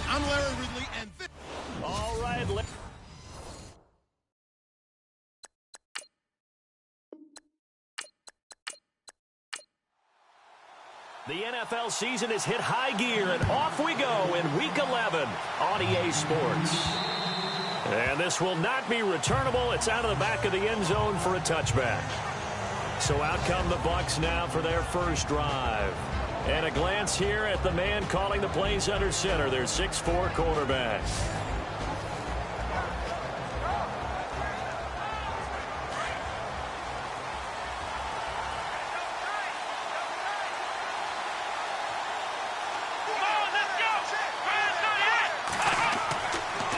I'm Larry Ridley, and this... All right, the NFL season has hit high gear, and off we go in Week 11 on EA Sports. And this will not be returnable. It's out of the back of the end zone for a touchback. So out come the Bucs now for their first drive. And a glance here at the man calling the plays under center, their 6'4" quarterback.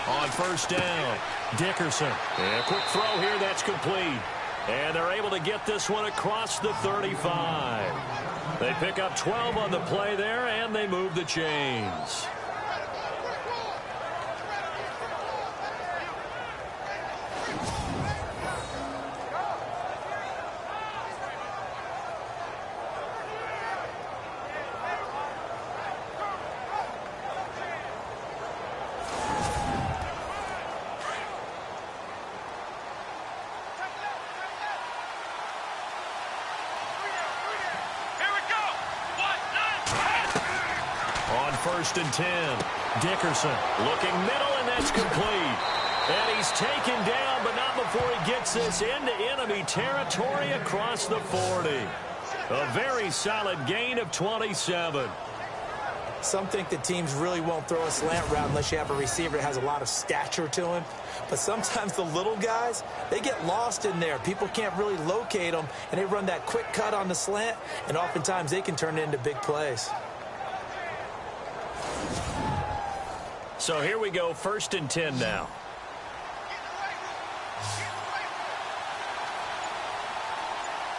On first down, Dickerson. And a quick throw here, that's complete. And they're able to get this one across the 35. They pick up 12 on the play there, and they move the chains. First and 10. Dickerson looking middle, and that's complete. And he's taken down, but not before he gets this into enemy territory across the 40. A very solid gain of 27. Some think that teams really won't throw a slant route unless you have a receiver that has a lot of stature to him. But sometimes the little guys, they get lost in there. People can't really locate them, and they run that quick cut on the slant, and oftentimes they can turn it into big plays. So here we go, first and 10 now.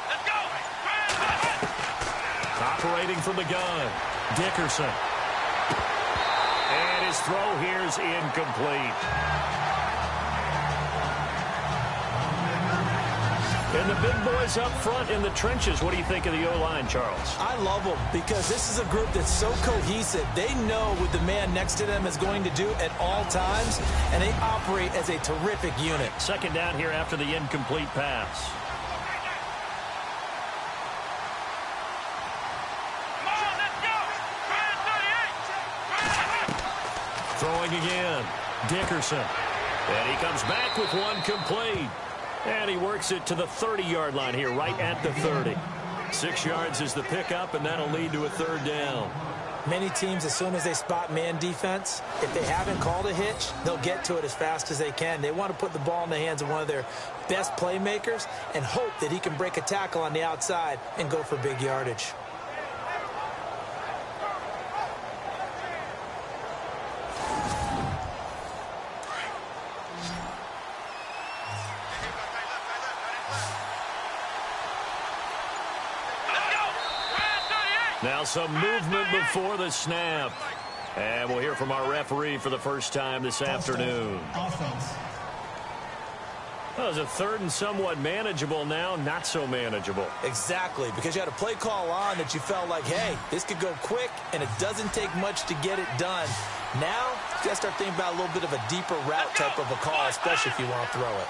Let's go. Operating from the gun, Dickerson. And his throw here's incomplete. And the big boys up front in the trenches. What do you think of the O-line, Charles? I love them because this is a group that's so cohesive. They know what the man next to them is going to do at all times, and they operate as a terrific unit. Second down here after the incomplete pass. Throwing again, Dickerson. And he comes back with one complete. And he works it to the 30-yard line here, right at the 30. 6 yards is the pickup, and that'll lead to a third down. Many teams, as soon as they spot man defense, if they haven't called a hitch, they'll get to it as fast as they can. They want to put the ball in the hands of one of their best playmakers and hope that he can break a tackle on the outside and go for big yardage. Now some movement before the snap. And we'll hear from our referee for the first time this afternoon. Well, it was a third and somewhat manageable, now not so manageable. Exactly, because you had a play call on that you felt like, hey, this could go quick, and it doesn't take much to get it done. Now, you got to start thinking about a little bit of a deeper route type of a call, especially if you want to throw it.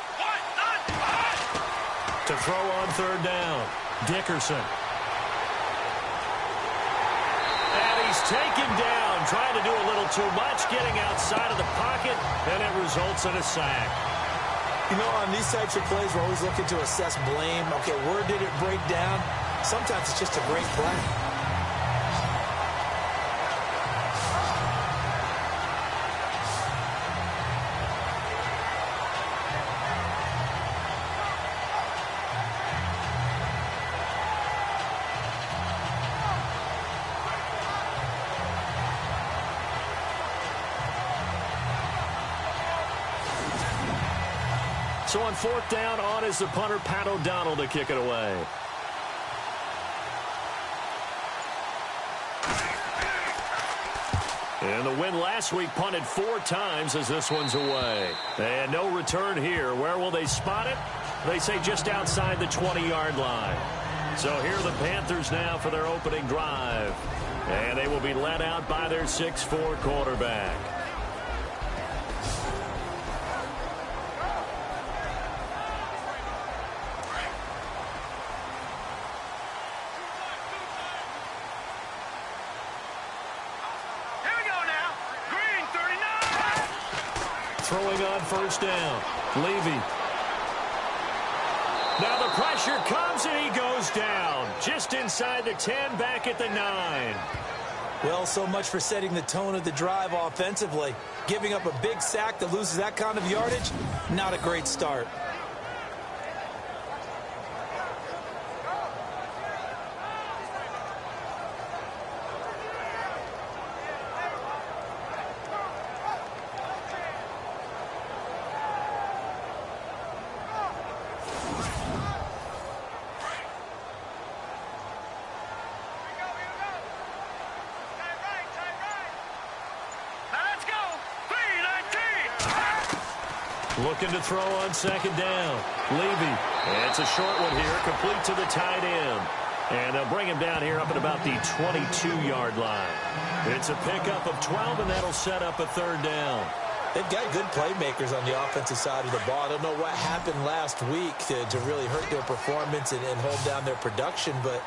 To throw on third down, Dickerson. He's taken down, trying to do a little too much, getting outside of the pocket, and it results in a sack. You know, on these types of plays, we're always looking to assess blame. Okay, where did it break down? Sometimes it's just a great play. So on fourth down, on is the punter, Pat O'Donnell, to kick it away. And the win last week punted 4 times as this one's away. And no return here. Where will they spot it? They say just outside the 20-yard line. So here are the Panthers now for their opening drive. And they will be led out by their 6'4" quarterback. Throwing on first down. Levy. Now the pressure comes and he goes down. Just inside the 10, back at the 9. Well, so much for setting the tone of the drive offensively. Giving up a big sack that loses that kind of yardage, not a great start. Looking to throw on second down. Levy. It's a short one here, complete to the tight end. And they'll bring him down here up at about the 22-yard line. It's a pickup of 12, and that'll set up a third down. They've got good playmakers on the offensive side of the ball. I don't know what happened last week to really hurt their performance and hold down their production, but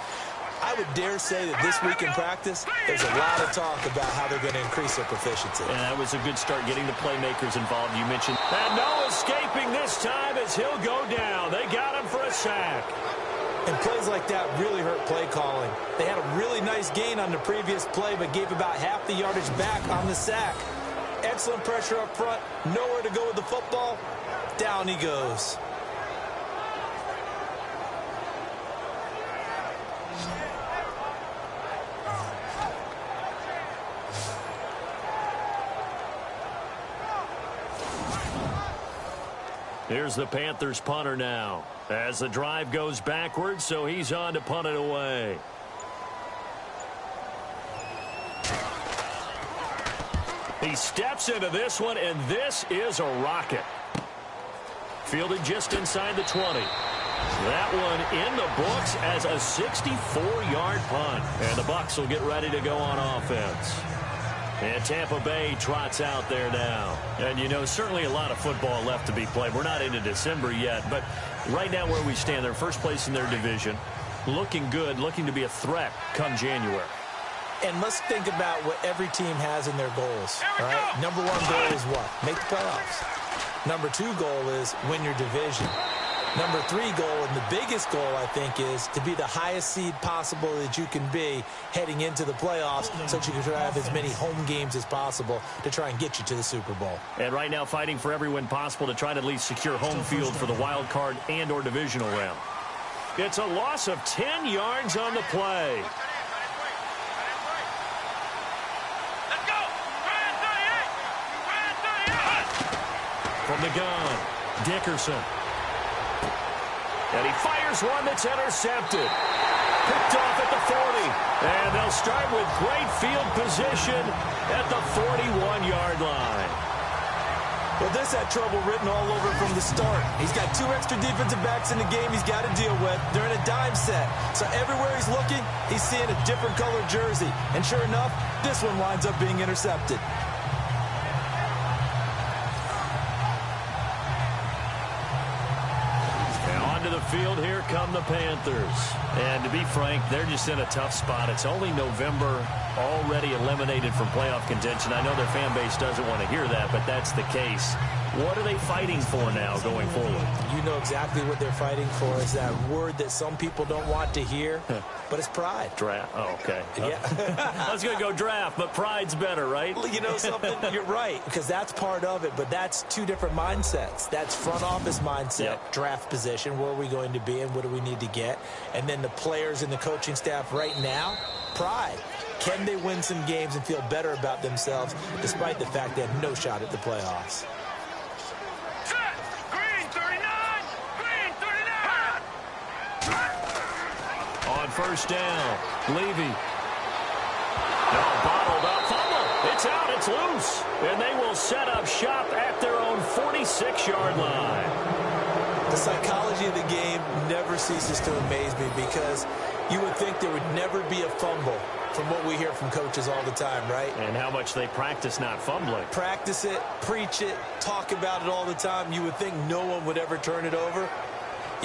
I would dare say that this week in practice, there's a lot of talk about how they're going to increase their proficiency. And that was a good start getting the playmakers involved. You mentioned. And no escaping this time as he'll go down. They got him for a sack. And plays like that really hurt play calling. They had a really nice gain on the previous play, but gave about half the yardage back on the sack. Excellent pressure up front. Nowhere to go with the football. Down he goes. Here's the Panthers punter now as the drive goes backwards, so he's on to punt it away. He steps into this one, and this is a rocket. Fielded just inside the 20. That one in the books as a 64-yard punt. And the Bucs will get ready to go on offense. And Tampa Bay trots out there now. And, you know, certainly a lot of football left to be played. We're not into December yet, but right now where we stand, they're first place in their division. Looking good, looking to be a threat come January. And let's think about what every team has in their goals, all right? Number one goal is what? Make the playoffs. Number two goal is win your division. Number three goal, and the biggest goal, I think, is to be the highest seed possible that you can be heading into the playoffs so that you can try to have as many home games as possible to try and get you to the Super Bowl. And right now fighting for every win possible to try to at least secure home field for the wild card and or divisional round. It's a loss of 10 yards on the play. Let's go! Brand 38! From the gun, Dickerson. And he fires one that's intercepted. Picked off at the 40. And they'll start with great field position at the 41-yard line. Well, this had trouble written all over from the start. He's got two extra defensive backs in the game he's got to deal with. They're in a dime set. So everywhere he's looking, he's seeing a different colored jersey. And sure enough, this one winds up being intercepted. To the field, here come the Panthers. And to be frank, they're just in a tough spot. It's only November, already eliminated from playoff contention. I know their fan base doesn't want to hear that, but that's the case. What are they fighting for now going forward? You know exactly what they're fighting for. Is that word that some people don't want to hear, but it's pride. Draft. Oh, okay. Yeah. I was going to go draft, but pride's better, right? You know something? You're right, because that's part of it, but that's two different mindsets. That's front office mindset, draft position, where are we going to be and what do we need to get? And then the players and the coaching staff right now, pride. Can they win some games and feel better about themselves despite the fact they have no shot at the playoffs? First down, Levy. No, bottled up, fumble. It's out, it's loose. And they will set up shop at their own 46-yard line. The psychology of the game never ceases to amaze me because you would think there would never be a fumble from what we hear from coaches all the time, right? And how much they practice not fumbling. Practice it, preach it, talk about it all the time. You would think no one would ever turn it over.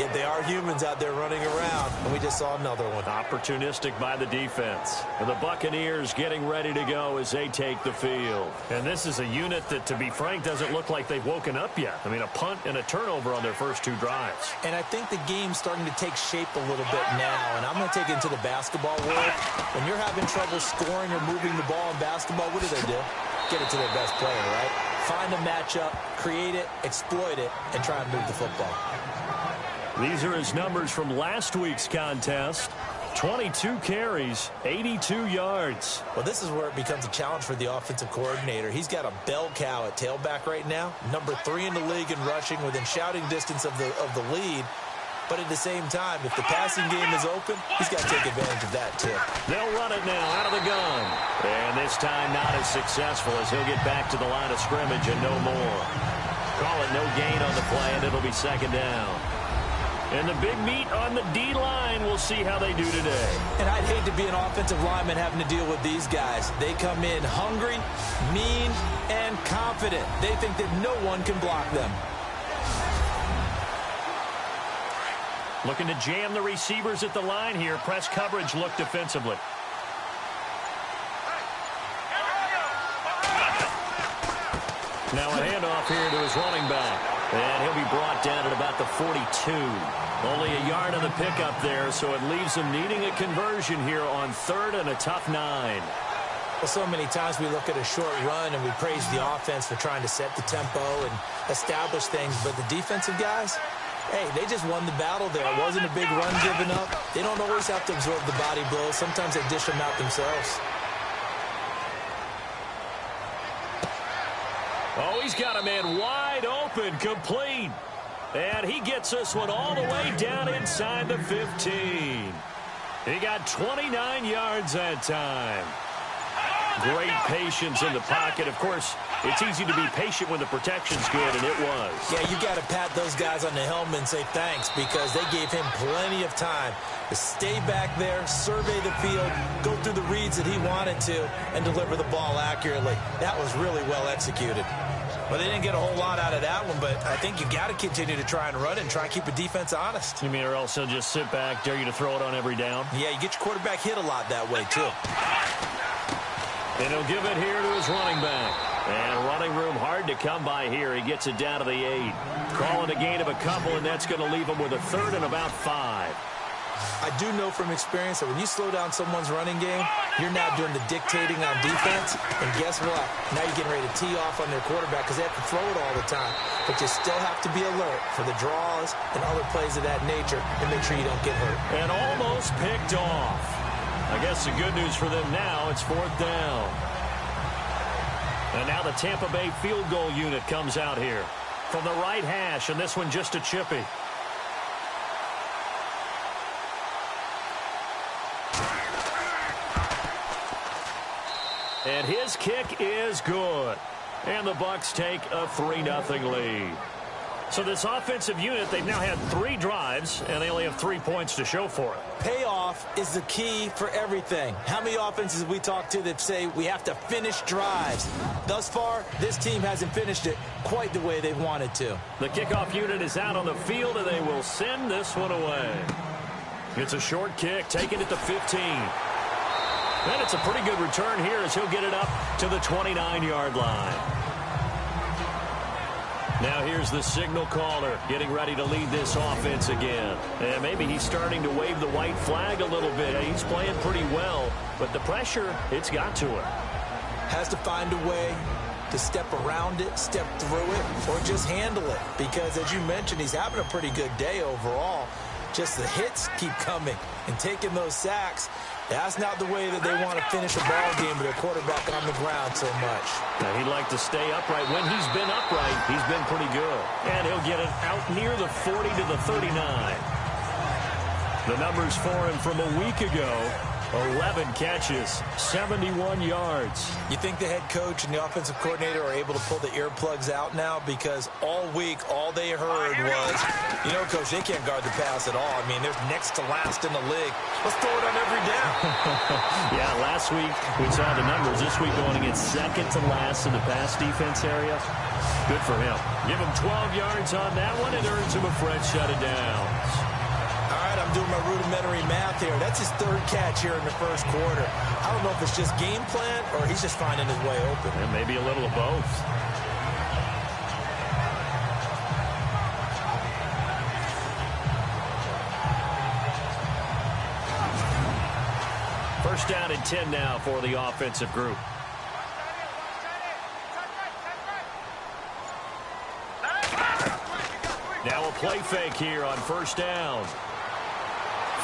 Yet they are humans out there running around, and we just saw another one. Opportunistic by the defense. And the Buccaneers getting ready to go as they take the field. And this is a unit that, to be frank, doesn't look like they've woken up yet. I mean, a punt and a turnover on their first 2 drives. And I think the game's starting to take shape a little bit now, and I'm going to take it into the basketball world. When you're having trouble scoring or moving the ball in basketball, what do? Get it to their best player, right? Find a matchup, create it, exploit it, and try and move the football. These are his numbers from last week's contest. 22 carries, 82 yards. Well, this is where it becomes a challenge for the offensive coordinator. He's got a bell cow at tailback right now, number 3 in the league in rushing, within shouting distance of the lead. But at the same time, if the passing game is open, he's got to take advantage of that too. They'll run it now out of the gun. And this time not as successful, as he'll get back to the line of scrimmage and no more. Call it no gain on the play, and it'll be 2nd down. And the big meat on the D-line, we'll see how they do today. And I'd hate to be an offensive lineman having to deal with these guys. They come in hungry, mean, and confident. They think that no one can block them. Looking to jam the receivers at the line here. Press coverage look defensively. Now a handoff here to his running back. And he'll be brought down at about the 42. Only a yard on the pickup there, so it leaves them needing a conversion here on 3rd and a tough 9. Well, so many times we look at a short run and we praise the offense for trying to set the tempo and establish things, but the defensive guys, hey, they just won the battle there. It wasn't a big run given up. They don't always have to absorb the body blows. Sometimes they dish them out themselves. Oh, he's got a man wide open, complete. And he gets this one all the way down inside the 15. He got 29 yards that time. Great patience in the pocket. Of course, it's easy to be patient when the protection's good, and it was. Yeah, you got to pat those guys on the helmet and say thanks, because they gave him plenty of time to stay back there, survey the field, go through the reads that he wanted to, and deliver the ball accurately. That was really well executed. Well, they didn't get a whole lot out of that one, but I think you got to continue to try and run it and try and keep the defense honest. You mean, or else he'll just sit back, dare you to throw it on every down? Yeah, you get your quarterback hit a lot that way, too. And he'll give it here to his running back. And running room hard to come by here. He gets it down to the 8. Calling a gain of a couple, and that's going to leave him with a 3rd and about 5. I do know from experience that when you slow down someone's running game, you're now doing the dictating on defense. And guess what? Now you're getting ready to tee off on their quarterback because they have to throw it all the time. But you still have to be alert for the draws and other plays of that nature and make sure you don't get hurt. And almost picked off. I guess the good news for them now, it's 4th down. And now the Tampa Bay field goal unit comes out here from the right hash, and this one just a chippy. And his kick is good. And the Bucs take a 3-0 lead. So this offensive unit, they've now had 3 drives, and they only have 3 points to show for it. Payoff is the key for everything. How many offenses we talk to that say we have to finish drives? Thus far, this team hasn't finished it quite the way they wanted to. The kickoff unit is out on the field, and they will send this one away. It's a short kick, taken at the 15. And it's a pretty good return here as he'll get it up to the 29-yard line. Now here's the signal caller getting ready to lead this offense again. And maybe he's starting to wave the white flag a little bit. He's playing pretty well, but the pressure, it's got to him. Has to find a way to step around it, step through it, or just handle it. Because as you mentioned, he's having a pretty good day overall. Just the hits keep coming and taking those sacks. That's not the way that they want to finish a ball game with their quarterback on the ground so much. Now, he'd like to stay upright. When he's been upright, he's been pretty good. And he'll get it out near the 40 to the 39. The numbers for him from a week ago, 11 catches, 71 yards. You think the head coach and the offensive coordinator are able to pull the earplugs out now? Because all week, all they heard was, you know, Coach, they can't guard the pass at all. I mean, they're next to last in the league. Let's throw it on every down. Yeah, last week we saw the numbers. This week going against second to last in the pass defense area. Good for him. Give him 12 yards on that one. It earns him a fresh set of downs. All right, I'm doing my rudimentary math here. That's his third catch here in the first quarter. I don't know if it's just game plan or he's just finding his way open. And maybe a little of both. First down and 10 now for the offensive group. Now a play fake here on first down.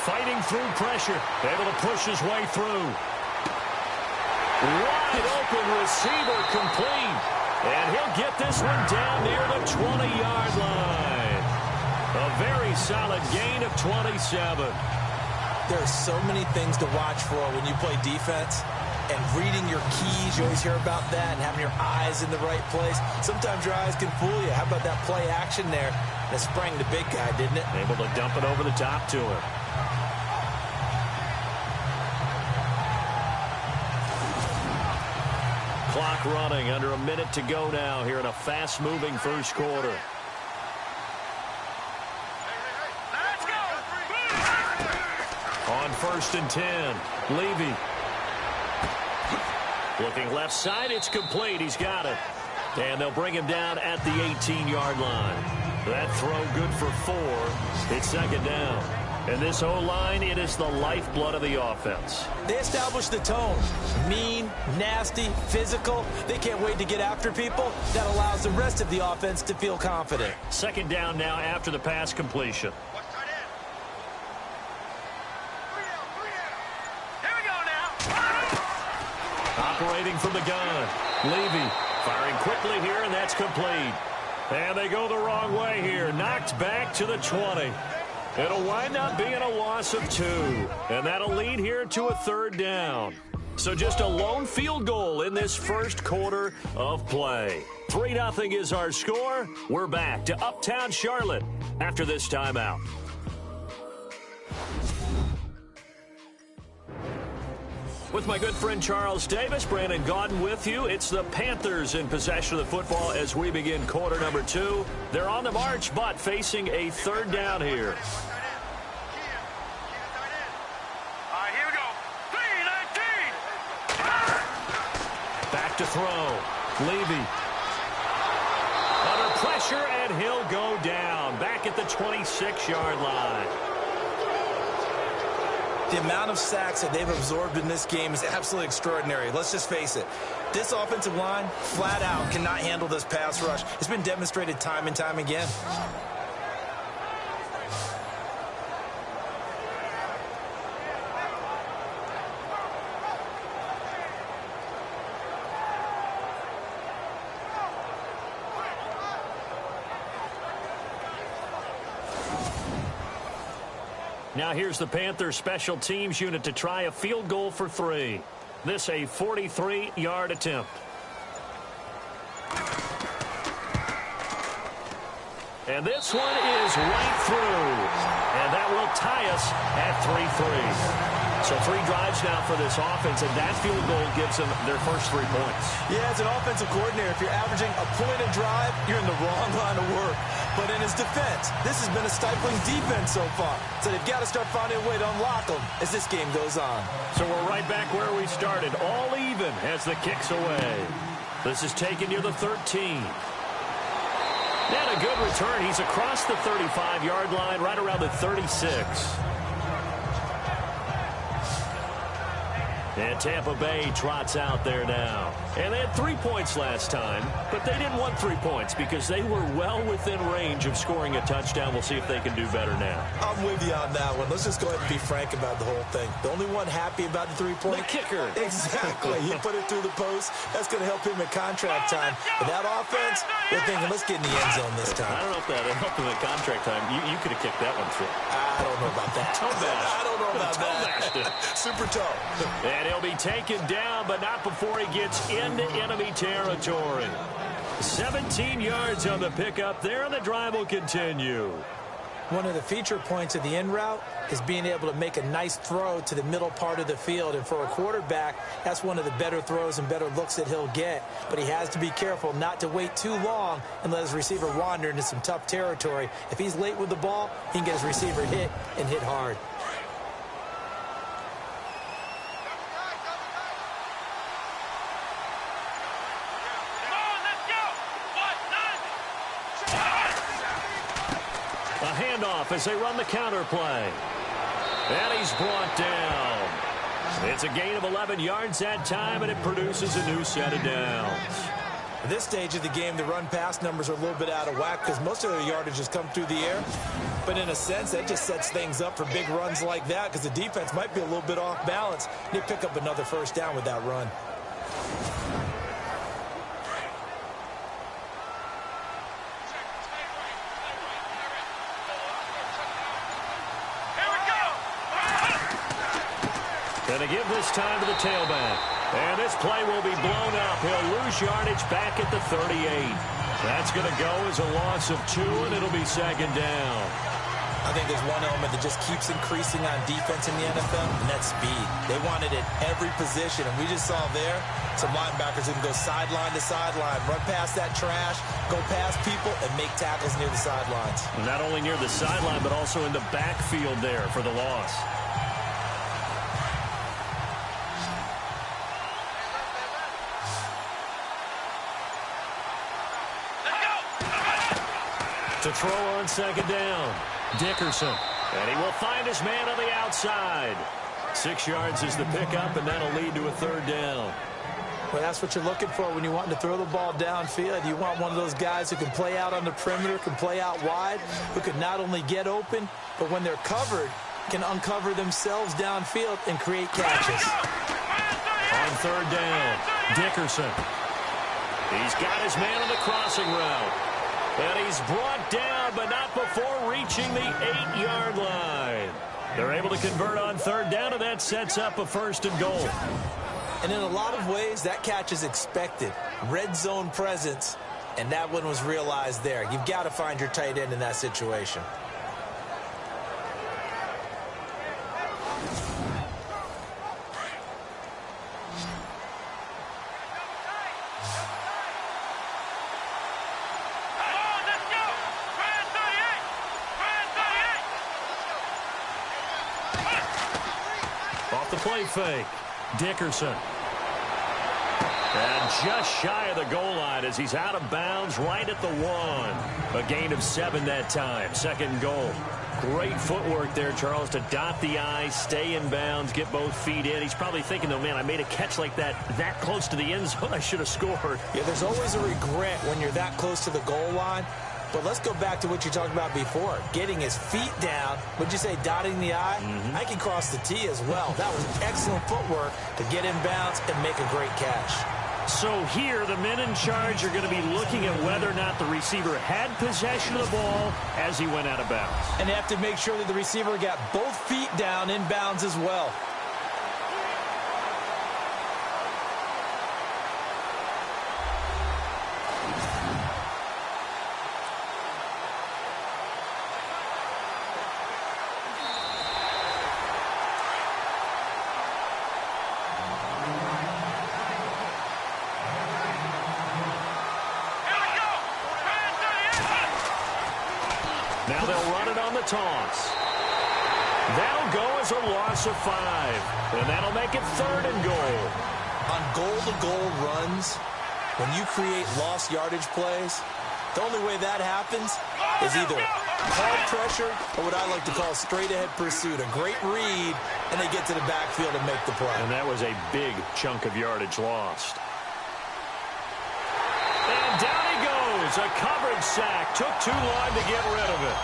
Fighting through pressure. Able to push his way through. Wide open receiver complete. And he'll get this one down near the 20-yard line. A very solid gain of 27. There are so many things to watch for when you play defense. And reading your keys, you always hear about that, and having your eyes in the right place. Sometimes your eyes can fool you. How about that play action there? That sprang the big guy, didn't it? Able to dump it over the top to him. Clock running, under a minute to go now here in a fast-moving first quarter. On first and 10, Levy. Looking left side, it's complete. He's got it. And they'll bring him down at the 18-yard line. That throw good for 4. It's second down. And this O-line, it is the lifeblood of the offense. They establish the tone. Mean, nasty, physical. They can't wait to get after people. That allows the rest of the offense to feel confident. Second down now after the pass completion. Operating from the gun. Levy firing quickly here, and that's complete. And they go the wrong way here. Knocked back to the 20. It'll wind up being a loss of 2. And that'll lead here to a third down. So just a lone field goal in this first quarter of play. 3-0 is our score. We're back to Uptown Charlotte after this timeout. With my good friend Charles Davis, Brandon Gaudin with you. It's the Panthers in possession of the football as we begin quarter number 2. They're on the march, but facing a third down here. All right, here we go. 3-19. Back to throw. Levy. Under pressure, and he'll go down. Back at the 26-yard line. The amount of sacks that they've absorbed in this game is absolutely extraordinary. Let's just face it. This offensive line, flat out, cannot handle this pass rush. It's been demonstrated time and time again. Now here's the Panthers special teams unit to try a field goal for 3. This a 43-yard attempt. And this one is right through. And that will tie us at 3-3. So 3 drives now for this offense, and that field goal gives them their first 3 points. Yeah, as an offensive coordinator, if you're averaging a point a drive, you're in the wrong line of work. But in his defense, this has been a stifling defense so far. So they've got to start finding a way to unlock them as this game goes on. So we're right back where we started, all even as the kick's away. This is taken near the 13. And a good return. He's across the 35-yard line, right around the 36. And Tampa Bay trots out there now. And they had 3 points last time, but they didn't want 3 points because they were well within range of scoring a touchdown. We'll see if they can do better now. I'm with you on that one. Let's just go ahead and be frank about the whole thing. The only one happy about the 3-point? The kicker. Exactly. He put it through the post. That's going to help him at contract time. But that offense, they're thinking, let's get in the end zone this time. I don't know if that helped him at contract time. You could have kicked that one through. I don't know about that. Toe bash. I don't know about that. Toe bash Super toe. And he'll be taken down, but not before he gets into enemy territory. 17 yards on the pickup there, and the drive will continue. One of the feature points of the in route is being able to make a nice throw to the middle part of the field. And for a quarterback, that's one of the better throws and better looks that he'll get. But he has to be careful not to wait too long and let his receiver wander into some tough territory. If he's late with the ball, he can get his receiver hit and hit hard. A handoff as they run the counter play. And he's brought down. It's a gain of 11 yards that time, and it produces a new set of downs. At this stage of the game, the run-pass numbers are a little bit out of whack because most of the yardage has come through the air. But in a sense, that just sets things up for big runs like that because the defense might be a little bit off balance. They pick up another first down with that run. Going to give this time to the tailback. And this play will be blown up. He'll lose yardage back at the 38. That's going to go as a loss of 2, and it'll be second down. I think there's one element that just keeps increasing on defense in the NFL, and that's speed. They want it at every position, and we just saw there some linebackers who can go sideline to sideline, run past that trash, go past people, and make tackles near the sidelines. Not only near the sideline, but also in the backfield there for the loss. To throw on second down, Dickerson. And he will find his man on the outside. 6 yards is the pickup, and that'll lead to a third down. Well, that's what you're looking for when you want to throw the ball downfield. You want one of those guys who can play out on the perimeter, can play out wide, who can not only get open, but when they're covered, can uncover themselves downfield and create catches. On third down, Dickerson. He's got his man on the crossing route. And he's brought down, but not before reaching the 8-yard line. They're able to convert on third down, and that sets up a first and goal. And in a lot of ways, that catch is expected. Red zone presence, and that one was realized there. You've got to find your tight end in that situation. Off the play fake, Dickerson. And just shy of the goal line as he's out of bounds right at the 1. A gain of 7 that time. Second and goal. Great footwork there, Charles, to dot the I, stay in bounds, get both feet in. He's probably thinking, though, man, I made a catch like that close to the end zone. I should have scored. Yeah, there's always a regret when you're that close to the goal line. But let's go back to what you talked about before. Getting his feet down. Would you say dotting the I? I can cross the T as well. That was excellent footwork to get in bounds and make a great catch. So here, the men in charge are going to be looking at whether or not the receiver had possession of the ball as he went out of bounds. And they have to make sure that the receiver got both feet down in bounds as well. Now they'll run it on the toss. That'll go as a loss of 5. And that'll make it third and goal. On goal-to-goal runs, when you create lost yardage plays, the only way that happens is either called pressure or what I like to call straight-ahead pursuit. A great read, and they get to the backfield and make the play. And that was a big chunk of yardage lost. And down he goes. A coverage sack. Took too long to get rid of it.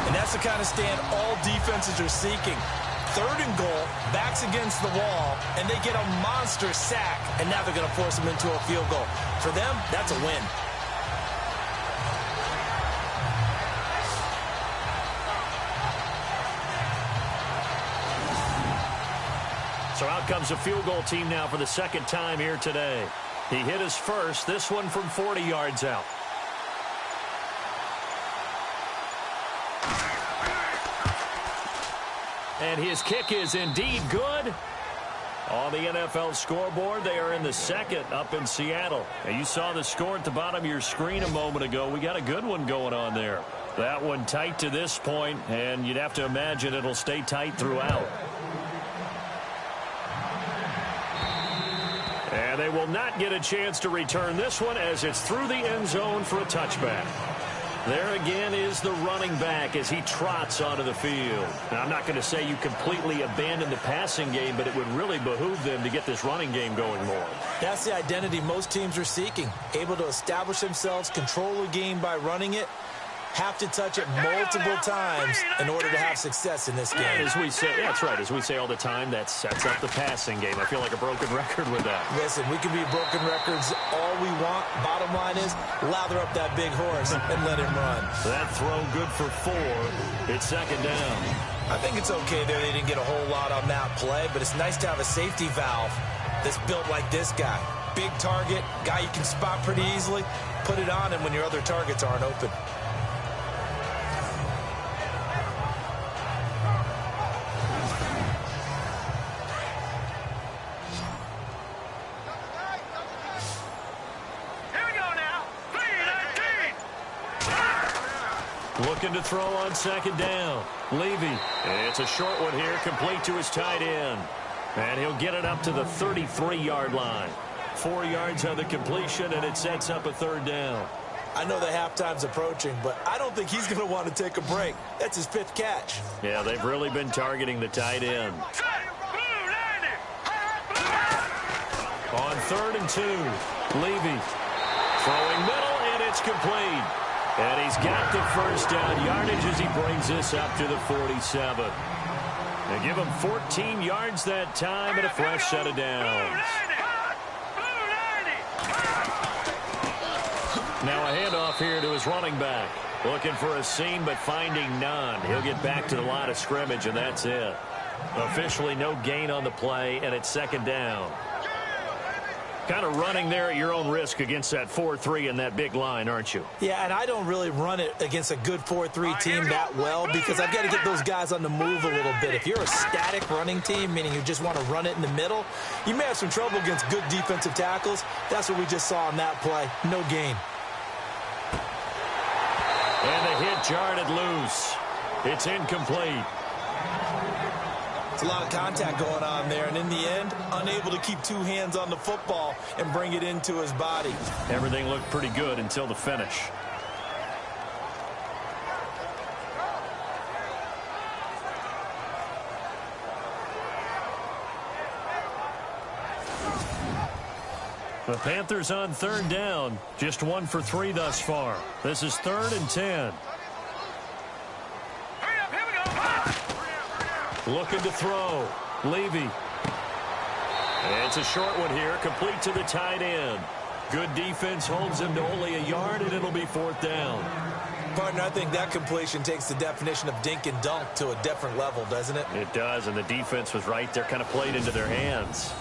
And that's the kind of stand all defenses are seeking. Third and goal, backs against the wall, and they get a monster sack, and now they're going to force them into a field goal. For them, that's a win. So out comes a field goal team now for the second time here today. He hit his first, this one from 40 yards out. And his kick is indeed good. On the NFL scoreboard, they are in the second up in Seattle. And you saw the score at the bottom of your screen a moment ago. We got a good one going on there. That one tight to this point, and you'd have to imagine it'll stay tight throughout. And they will not get a chance to return this one as it's through the end zone for a touchback. There again is the running back as he trots onto the field. Now, I'm not going to say you completely abandon the passing game, but it would really behoove them to get this running game going more. That's the identity most teams are seeking. Able to establish themselves, control the game by running it, have to touch it multiple times in order to have success in this game. And as we say, yeah, that's right. As we say all the time, that sets up the passing game. I feel like a broken record with that. Listen, we can be broken records all we want. Bottom line is, lather up that big horse and let him run. That throw good for 4. It's second down. I think it's okay there. They didn't get a whole lot on that play, but it's nice to have a safety valve that's built like this guy. Big target, guy you can spot pretty easily. Put it on him when your other targets aren't open. Looking to throw on second down. Levy. It's a short one here, complete to his tight end. And he'll get it up to the 33-yard line. 4 yards on the completion, and it sets up a third down. I know the halftime's approaching, but I don't think he's going to want to take a break. That's his 5th catch. Yeah, they've really been targeting the tight end. On 3rd and 2, Levy. Throwing middle, and it's complete. And he's got the first down yardage as he brings this up to the 47. They give him 14 yards that time and a fresh set of downs. Now a handoff here to his running back. Looking for a seam but finding none. He'll get back to the line of scrimmage, and that's it. Officially no gain on the play, and it's second down. Kind of running there at your own risk against that 4-3 and that big line, aren't you? Yeah, and I don't really run it against a good 4-3 team that well because I've got to get those guys on the move a little bit. If you're a static running team, meaning you just want to run it in the middle, you may have some trouble against good defensive tackles. That's what we just saw on that play. No gain. And the hit jarred it loose. It's incomplete. It's a lot of contact going on there, and in the end, unable to keep 2 hands on the football and bring it into his body. Everything looked pretty good until the finish. The Panthers on 3rd down. Just 1 for 3 thus far. This is 3rd and 10. Looking to throw. Levy. It's a short one here, complete to the tight end. Good defense holds him to only a yard, and it'll be 4th down. Partner, I think that completion takes the definition of dink and dunk to a different level, doesn't it? It does, and the defense was right there, kind of played into their hands.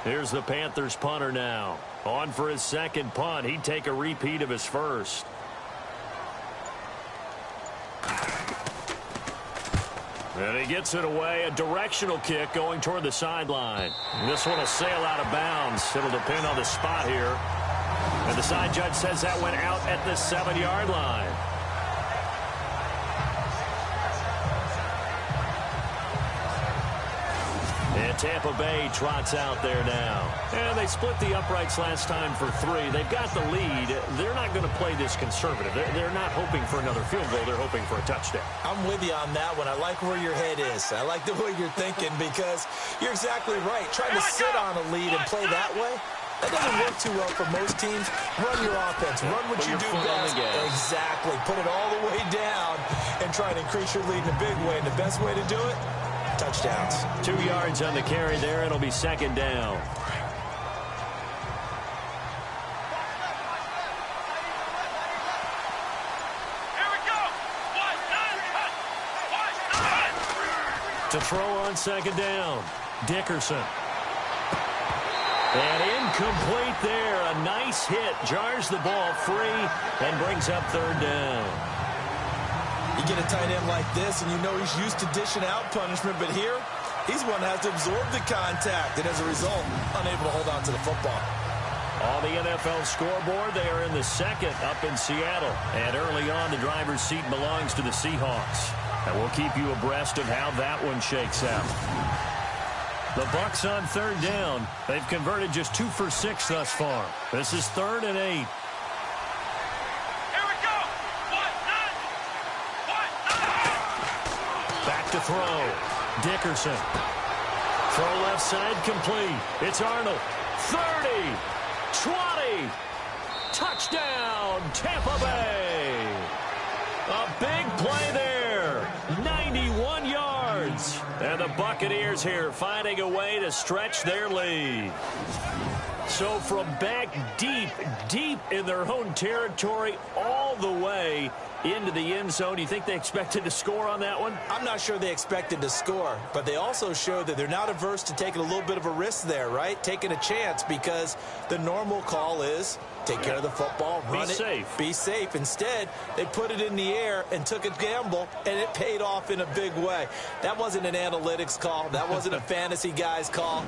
Here's the Panthers punter now. On for his second punt. He'd take a repeat of his first. And he gets it away. A directional kick going toward the sideline. This one will sail out of bounds. It'll depend on the spot here. And the side judge says that went out at the 7-yard line. And Tampa Bay trots out there now. And they split the uprights last time for 3. They've got the lead. They're not going to play this conservative. They're not hoping for another field goal. They're hoping for a touchdown. I'm with you on that one. I like where your head is. I like the way you're thinking because you're exactly right. Trying to sit on a lead and play that way, that doesn't work too well for most teams. Run your offense. Run what you do best. Exactly. Put it all the way down and try and increase your lead in a big way. And the best way to do it, touchdowns. 2 yards on the carry there. It'll be second down. To throw on second down. Dickerson. And incomplete there. A nice hit. Jars the ball free and brings up third down. You get a tight end like this, and you know he's used to dishing out punishment, but here, he's one that has to absorb the contact, and as a result, unable to hold on to the football. On the NFL scoreboard, they are in the second up in Seattle. And early on, the driver's seat belongs to the Seahawks. And we'll keep you abreast of how that one shakes out. The Bucs on third down. They've converted just 2 for 6 thus far. This is 3rd and 8. Here we go. Back to throw. Dickerson. Throw left side complete. It's Arnold. 30. 20. Touchdown, Tampa Bay. A big play there. 91 yards. And the Buccaneers here finding a way to stretch their lead. So from back deep in their own territory all the way into the end zone, you think they expected to score on that one? I'm not sure they expected to score, but they also showed that they're not averse to taking a little bit of a risk there, right? Taking a chance, because the normal call is take care of the football, run it, be safe. Instead, they put it in the air and took a gamble, and it paid off in a big way. That wasn't an analytics call. That wasn't a fantasy guy's call.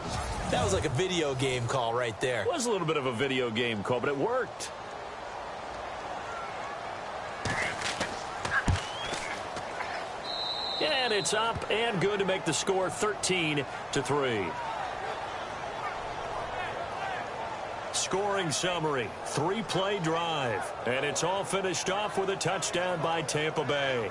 That was like a video game call right there. It was a little bit of a video game call, but it worked. And it's up and good to make the score 13-3. Scoring summary, 3-play drive. And it's all finished off with a touchdown by Tampa Bay.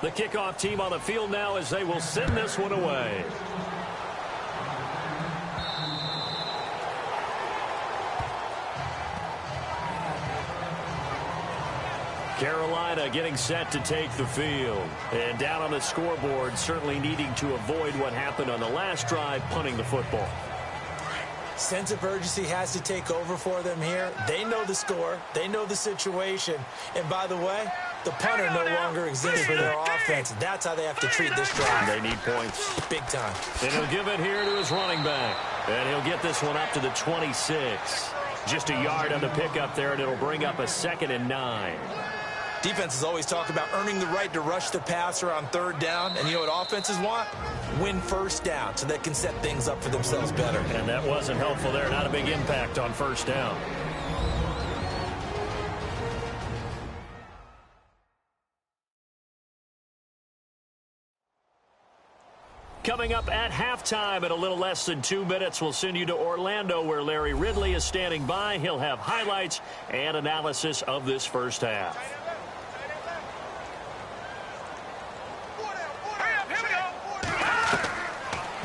The kickoff team on the field now as they will send this one away. Carolina getting set to take the field. And down on the scoreboard, certainly needing to avoid what happened on the last drive, punting the football. Sense of urgency has to take over for them here. They know the score. They know the situation. And by the way, the punter no longer exists for their offense. That's how they have to treat this drive. They need points. Big time. And he'll give it here to his running back. And he'll get this one up to the 26. Just a yard on the pickup there, and it'll bring up a 2nd and 9. Defenses always talk about earning the right to rush the passer on third down. And you know what offenses want? Win first down so they can set things up for themselves better. And that wasn't helpful there. Not a big impact on first down. Coming up at halftime in a little less than 2 minutes, we'll send you to Orlando where Larry Ridley is standing by. He'll have highlights and analysis of this first half.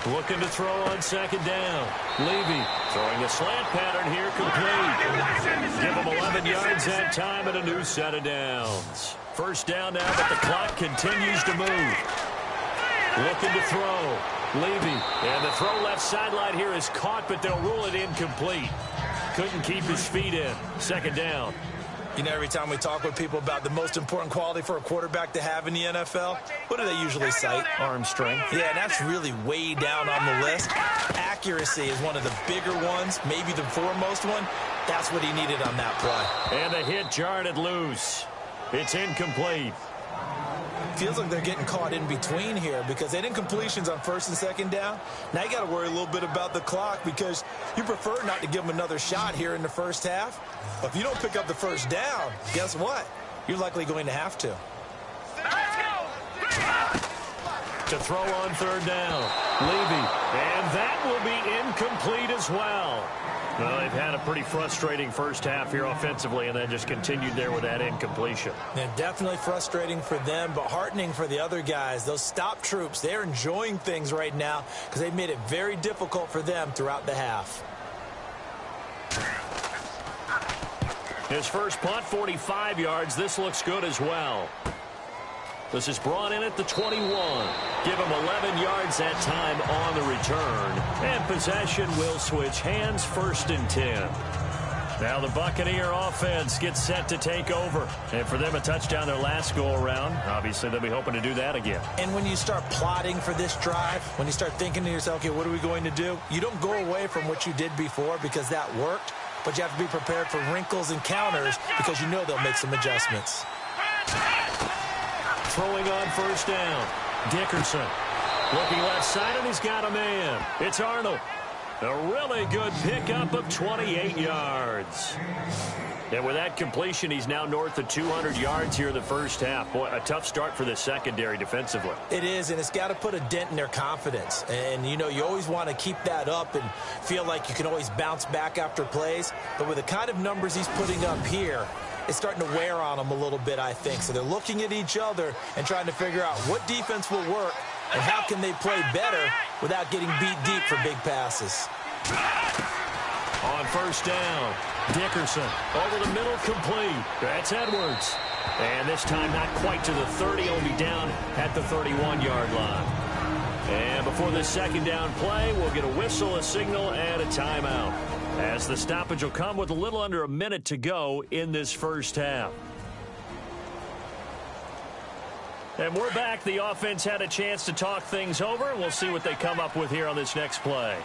Looking to throw on second down. Levy throwing a slant pattern here, complete. Give him 11 yards that time and a new set of downs. First down now, but the clock continues to move. Looking to throw. Levy. And the throw left sideline here is caught, but they'll rule it incomplete. Couldn't keep his feet in. Second down. You know, every time we talk with people about the most important quality for a quarterback to have in the NFL, what do they usually cite? Arm strength. Yeah, and that's really way down on the list. Accuracy is one of the bigger ones, maybe the foremost one. That's what he needed on that play. And the hit jarred it loose. It's incomplete. Feels like they're getting caught in between here because they didn't completions on first and second down. Now you got to worry a little bit about the clock because you prefer not to give them another shot here in the first half. But if you don't pick up the first down, guess what? You're likely going to have to. To throw on third down. Levy. And that will be incomplete as well. Well, they've had a pretty frustrating first half here offensively, and then just continued there with that incompletion. And definitely frustrating for them, but heartening for the other guys. Those stop troops, they're enjoying things right now because they've made it very difficult for them throughout the half. His first punt, 45 yards. This looks good as well. This is brought in at the 21. Give him 11 yards that time on the return. And possession will switch hands, 1st and 10. Now the Buccaneer offense gets set to take over. And for them, a touchdown their last go-around. Obviously, they'll be hoping to do that again. And when you start plotting for this drive, when you start thinking to yourself, okay, what are we going to do? You don't go away from what you did before because that worked. But you have to be prepared for wrinkles and counters because you know they'll make some adjustments. Throwing on 1st down. Dickerson. Looking left side, and he's got a man. It's Arnold. A really good pickup of 28 yards. And with that completion, he's now north of 200 yards here in the first half. Boy, a tough start for the secondary defensively. It is, and it's got to put a dent in their confidence. And, you know, you always want to keep that up and feel like you can always bounce back after plays. But with the kind of numbers he's putting up here, it's starting to wear on them a little bit, I think. So they're looking at each other and trying to figure out what defense will work and how can they play better without getting beat deep for big passes. On 1st down, Dickerson over the middle, complete. That's Edwards. And this time not quite to the 30, only down at the 31-yard line. And before the 2nd down play, we'll get a whistle, a signal, and a timeout, as the stoppage will come with a little under a minute to go in this first half. And we're back. The offense had a chance to talk things over. We'll see what they come up with here on this next play.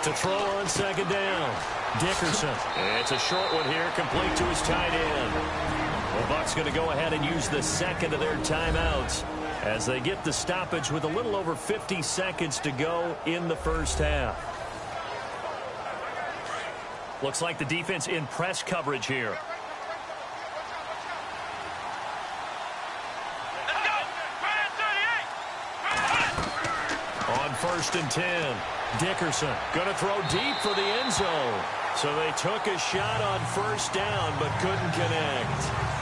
To throw on 2nd down, Dickerson. It's a short one here, complete to his tight end. The Bucs going to go ahead and use the 2nd of their timeouts as they get the stoppage with a little over 50 seconds to go in the first half. Looks like the defense in press coverage here. On 1st and 10, Dickerson going to throw deep for the end zone. So they took a shot on 1st down but couldn't connect.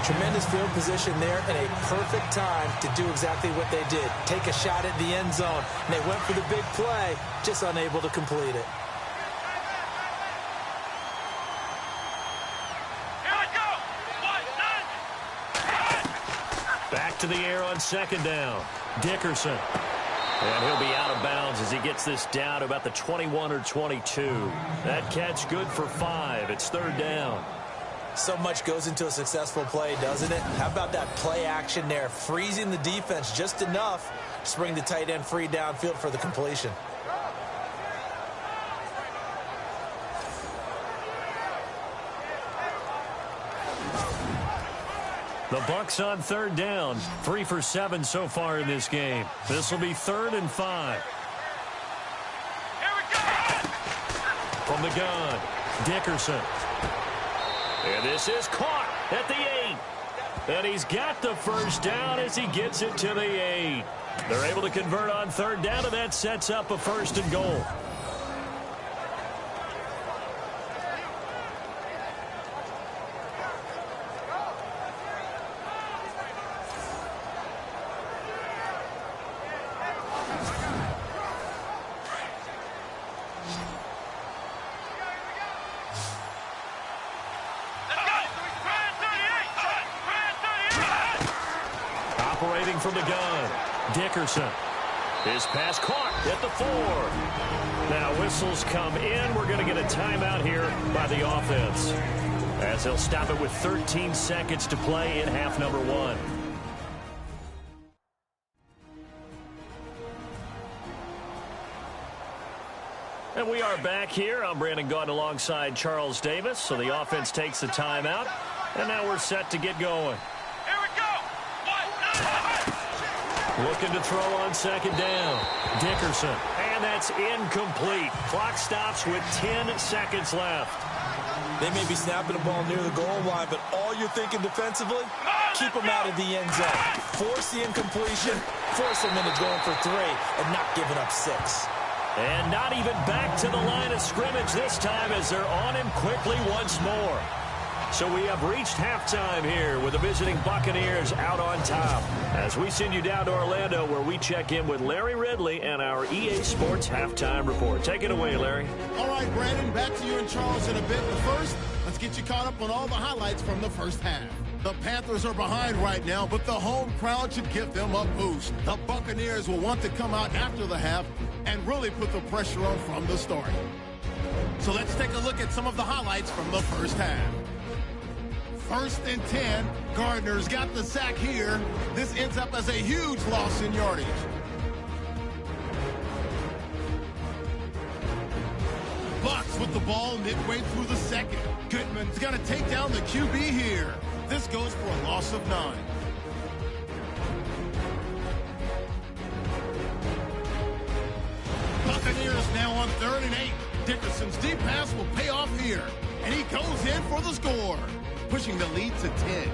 Tremendous field position there and a perfect time to do exactly what they did. Take a shot at the end zone. And they went for the big play, just unable to complete it. Back to the air on 2nd down. Dickerson. And he'll be out of bounds as he gets this down to about the 21 or 22. That catch good for 5. It's 3rd down. So much goes into a successful play, doesn't it? How about that play action there? Freezing the defense just enough to bring the tight end free downfield for the completion. The Bucs on 3rd down. 3 for 7 so far in this game. This will be 3rd and 5. Here we go! From the gun, Dickerson. And this is caught at the 8. And he's got the 1st down as he gets it to the 8. They're able to convert on 3rd down, and that sets up a 1st and goal. Operating from the gun, Dickerson. His pass caught at the 4. Now whistles come in. We're going to get a timeout here by the offense, as they'll stop it with 13 seconds to play in half number 1. And we are back here. I'm Brandon Gaudin alongside Charles Davis. So the offense takes the timeout, and now we're set to get going. Here we go! Looking to throw on 2nd down. Dickerson. And that's incomplete. Clock stops with 10 seconds left. They may be snapping the ball near the goal line, but all you're thinking defensively, keep them out of the end zone. Force the incompletion, force them into going for 3, and not giving up 6. And not even back to the line of scrimmage this time as they're on him quickly once more. So we have reached halftime here with the visiting Buccaneers out on top. As we send you down to Orlando where we check in with Larry Ridley and our EA Sports Halftime Report. Take it away, Larry. All right, Brandon, back to you and Charles in a bit. But first, let's get you caught up on all the highlights from the first half. The Panthers are behind right now, but the home crowd should give them a boost. The Buccaneers will want to come out after the half and really put the pressure on from the start. So let's take a look at some of the highlights from the first half. 1st and 10. Gardner's got the sack here. This ends up as a huge loss in yardage. Bucs with the ball midway through the second. Goodman's got to take down the QB here. This goes for a loss of 9. Buccaneers now on 3rd and 8. Dickerson's deep pass will pay off here. And he goes in for the score, pushing the lead to 10.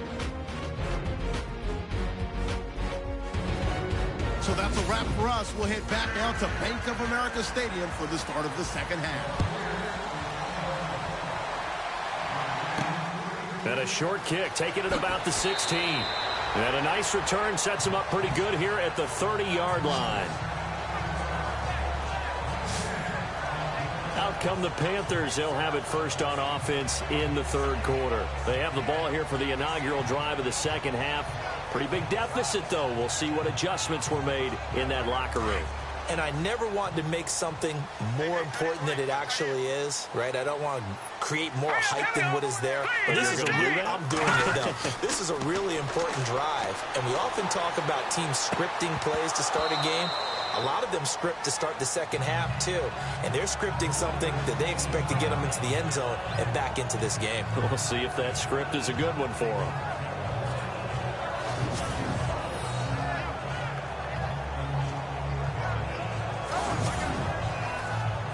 So that's a wrap for us. We'll head back out to Bank of America Stadium for the start of the second half. And a short kick, taking it about the 16. And a nice return sets him up pretty good here at the 30-yard line. Out come the Panthers. They'll have it first on offense in the third quarter. They have the ball here for the inaugural drive of the second half. Pretty big deficit, though. We'll see what adjustments were made in that locker room. And I never want to make something more important than it actually is, right? I don't want to create more hype than what is there. But this is I'm doing it, though. This is a really important drive. And we often talk about teams scripting plays to start a game. A lot of them script to start the second half, too. And they're scripting something that they expect to get them into the end zone and back into this game. We'll see if that script is a good one for them.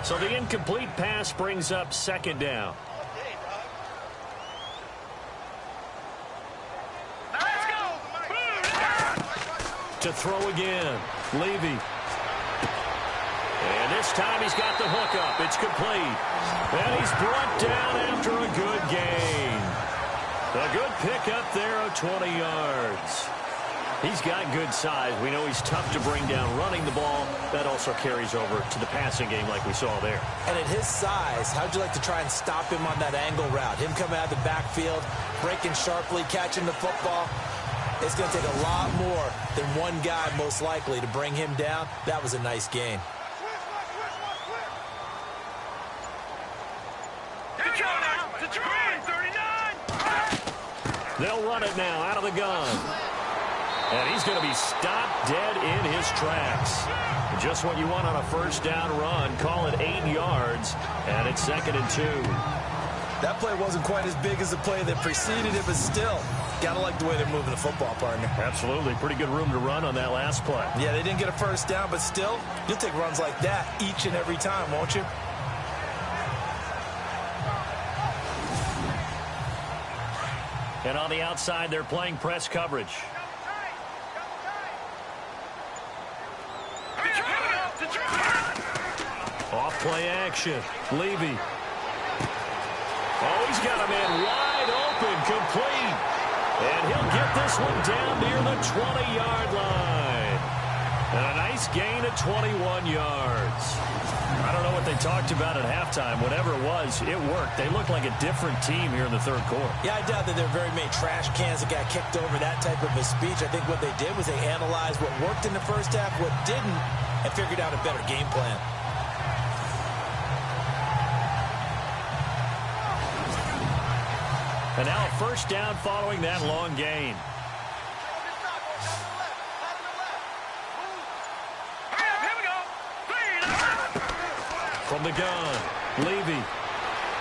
So the incomplete pass brings up second down. Let's go. To throw again. Levy. And this time he's got the hook up. It's complete. And he's brought down after a good gain. A good pickup there of 20 yards. He's got good size. We know he's tough to bring down running the ball. That also carries over to the passing game like we saw there. And at his size, how'd you like to try and stop him on that angle route? Him coming out of the backfield, breaking sharply, catching the football. It's going to take a lot more than one guy, most likely, to bring him down. That was a nice gain. They'll run it now out of the gun. And he's going to be stopped dead in his tracks. Just what you want on a first down run. Call it 8 yards, and it's 2nd and 2. That play wasn't quite as big as the play that preceded it, but still, gotta like the way they're moving the football, partner. Absolutely. Pretty good room to run on that last play. Yeah, they didn't get a first down, but still, you'll take runs like that each and every time, won't you? And on the outside, they're playing press coverage. Off play action. Levy. Oh, he's got a man wide open, complete. And he'll get this one down near the 20-yard line. And a nice gain of 21 yards. I don't know what they talked about at halftime. Whatever it was, it worked. They look like a different team here in the third quarter. Yeah, I doubt that there are very many trash cans that got kicked over, that type of a speech. I think what they did was they analyzed what worked in the first half, what didn't, and figured out a better game plan. And now a first down following that long gain. From the gun, Levy.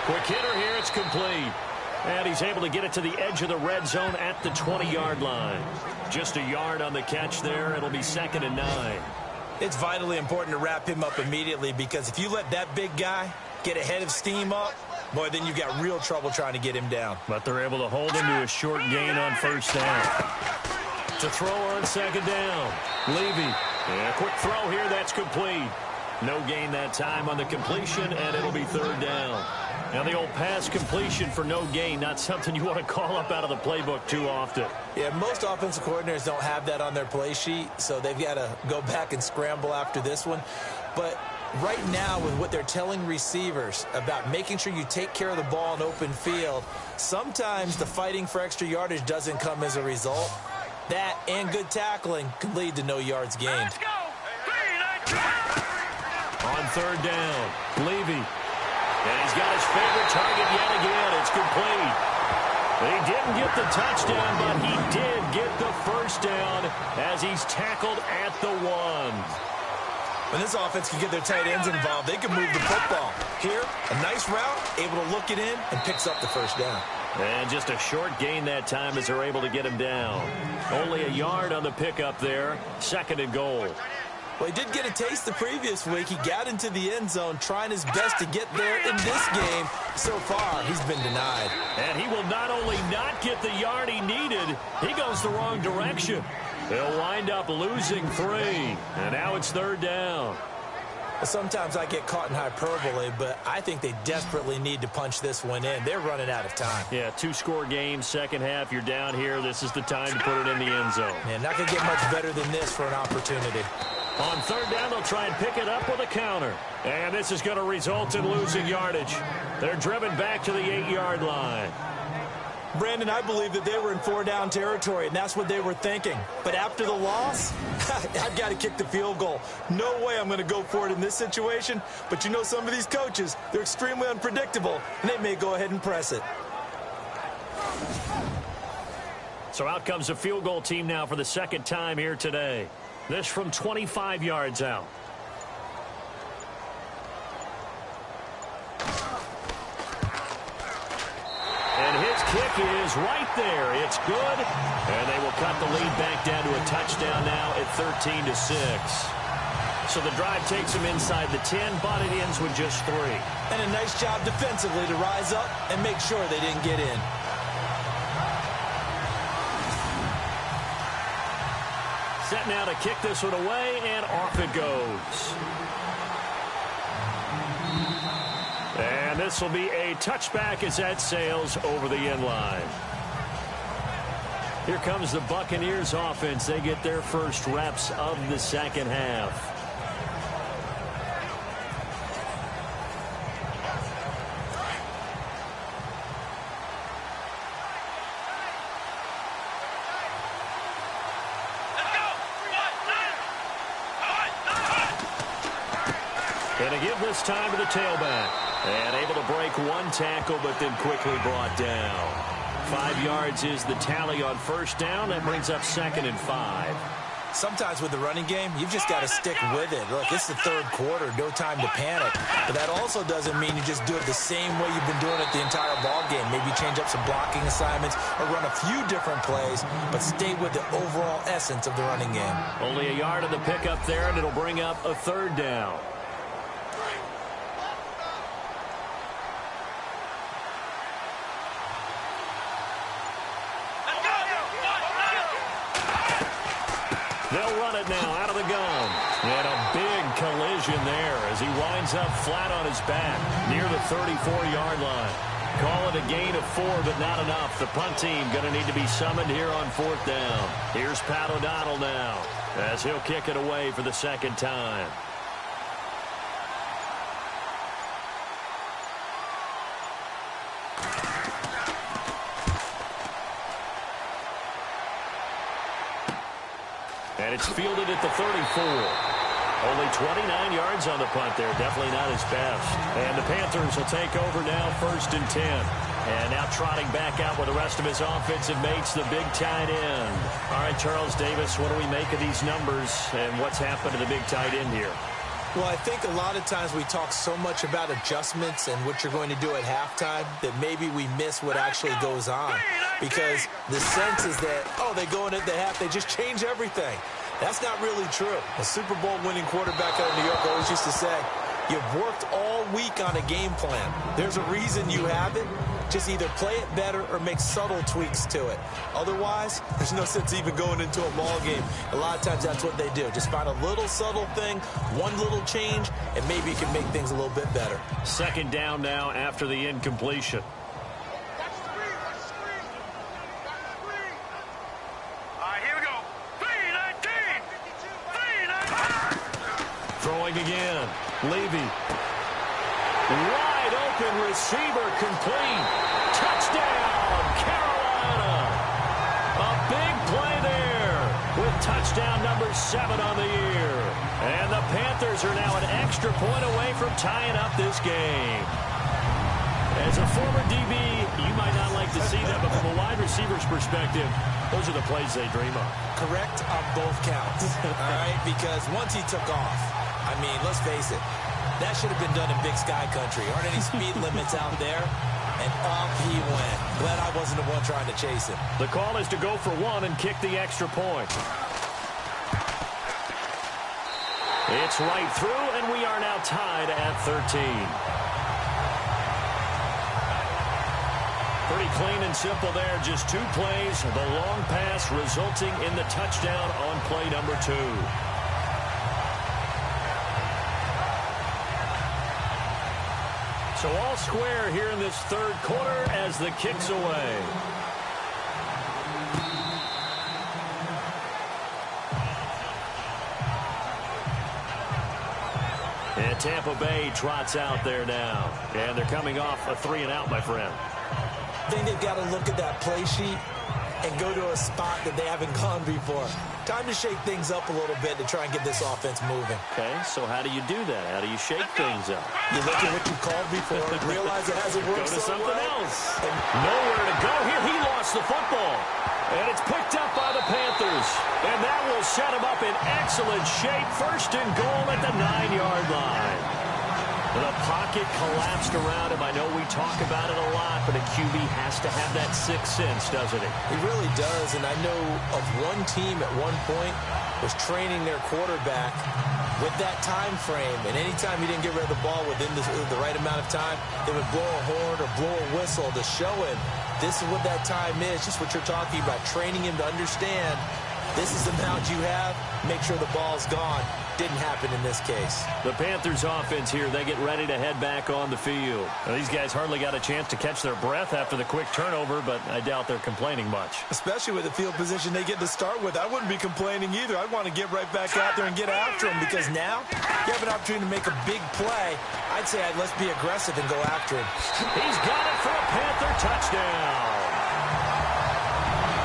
Quick hitter here, it's complete. And he's able to get it to the edge of the red zone at the 20-yard line. Just a yard on the catch there. It'll be 2nd and 9. It's vitally important to wrap him up immediately, because if you let that big guy get ahead of steam up, boy, then you've got real trouble trying to get him down. But they're able to hold him to a short gain on first down. To throw on 2nd down, Levy. Yeah, quick throw here, that's complete. No gain that time on the completion, and it'll be third down. Now, the old pass completion for no gain, not something you want to call up out of the playbook too often. Yeah, most offensive coordinators don't have that on their play sheet, so they've got to go back and scramble after this one. But right now, with what they're telling receivers about making sure you take care of the ball in open field, sometimes the fighting for extra yardage doesn't come as a result. That and good tackling can lead to no yards gained. Let's go. On third down, Levy. And he's got his favorite target yet again. It's complete. He didn't get the touchdown, but he did get the first down as he's tackled at the 1. When this offense can get their tight ends involved, they can move the football. Here, a nice route, able to look it in, and picks up the first down. And just a short gain that time as they're able to get him down. Only a yard on the pickup there. 2nd and goal. Well, he did get a taste the previous week. He got into the end zone trying his best to get there in this game. So far, he's been denied. And he will not only not get the yard he needed, he goes the wrong direction. He'll wind up losing 3. And now it's third down. Well, sometimes I get caught in hyperbole, but I think they desperately need to punch this one in. They're running out of time. Yeah, 2-score game, second half. You're down here. This is the time to put it in the end zone. Man, not going to get much better than this for an opportunity. On third down, they'll try and pick it up with a counter. And this is going to result in losing yardage. They're driven back to the 8-yard line. Brandon, I believe that they were in 4-down territory, and that's what they were thinking. But after the loss, I've got to kick the field goal. No way I'm going to go for it in this situation. But you know some of these coaches, they're extremely unpredictable, and they may go ahead and press it. So out comes the field goal team now for the second time here today. This from 25 yards out. And his kick is right there. It's good. And they will cut the lead back down to a touchdown now at 13-6. So the drive takes them inside the 10, but it ends with just 3. And a nice job defensively to rise up and make sure they didn't get in. Set now to kick this one away, and off it goes. And this will be a touchback as that sails over the end line. Here comes the Buccaneers offense. They get their first reps of the second half. And to give this time to the tailback. And able to break one tackle, but then quickly brought down. 5 yards is the tally on first down. That brings up 2nd and 5. Sometimes with the running game, you've just got to stick with it. Look, it's the third quarter, no time to panic. But that also doesn't mean you just do it the same way you've been doing it the entire ball game. Maybe change up some blocking assignments or run a few different plays, but stay with the overall essence of the running game. Only a yard of the pickup there, and it'll bring up a third down. They'll run it now out of the gun. And a big collision there as he winds up flat on his back near the 34-yard line. Call it a gain of 4, but not enough. The punt team going to need to be summoned here on fourth down. Here's Pat O'Donnell now as he'll kick it away for the second time. And it's fielded at the 34. Only 29 yards on the punt there. Definitely not his best. And the Panthers will take over now, 1st and 10. And now trotting back out with the rest of his offensive mates, the big tight end. All right, Charles Davis, what do we make of these numbers and what's happened to the big tight end here? Well, I think a lot of times we talk so much about adjustments and what you're going to do at halftime that maybe we miss what actually goes on. Because the sense is that, oh, they go in at the half, they just change everything. That's not really true. A Super Bowl winning quarterback out of New York always used to say, you've worked all week on a game plan. There's a reason you have it, Just either play it better or make subtle tweaks to it. Otherwise, there's no sense even going into a ball game. A lot of times that's what they do. Just find a little subtle thing, one little change, and maybe you can make things a little bit better. Second down now after the incompletion. Throwing again. Levy. Wide open receiver complete. Touchdown, Carolina. A big play there with touchdown number 7 on the year. And the Panthers are now an extra point away from tying up this game. As a former DB, you might not like to see that, but from a wide receiver's perspective, those are the plays they dream of. Correct on both counts, all right? Because once he took off, I mean, let's face it, that should have been done in Big Sky Country. Aren't any speed limits out there? And up he went. Glad I wasn't the one trying to chase him. The call is to go for 1 and kick the extra point. It's right through, and we are now tied at 13. Pretty clean and simple there. Just 2 plays. The long pass resulting in the touchdown on play number 2. So all square here in this third quarter as the kick's away. And Tampa Bay trots out there now. And they're coming off a 3-and-out, my friend. I think they've got to look at that play sheet and go to a spot that they haven't gone before. Time to shake things up a little bit to try and get this offense moving. Okay, so how do you do that? How do you shake things up? You look at what you called before, realize it hasn't worked so well. Go to something else. And nowhere to go here. He lost the football. And it's picked up by the Panthers. And that will set him up in excellent shape. First and goal at the 9-yard line. The pocket collapsed around him. I know we talk about it a lot, but a QB has to have that sixth sense, doesn't he? He really does, and I know of one team at one point was training their quarterback with that time frame, and anytime he didn't get rid of the ball within the right amount of time, they would blow a horn or blow a whistle to show him this is what that time is, just what you're talking about, training him to understand this is the amount you have, make sure the ball's gone. Didn't happen in this case. The Panthers offense here, they get ready to head back on the field. Now, these guys hardly got a chance to catch their breath after the quick turnover, but I doubt they're complaining much. Especially with the field position they get to start with. I wouldn't be complaining either. I'd want to get right back out there and get after them because now you have an opportunity to make a big play. I'd say let's be aggressive and go after him. He's got it for a Panther touchdown.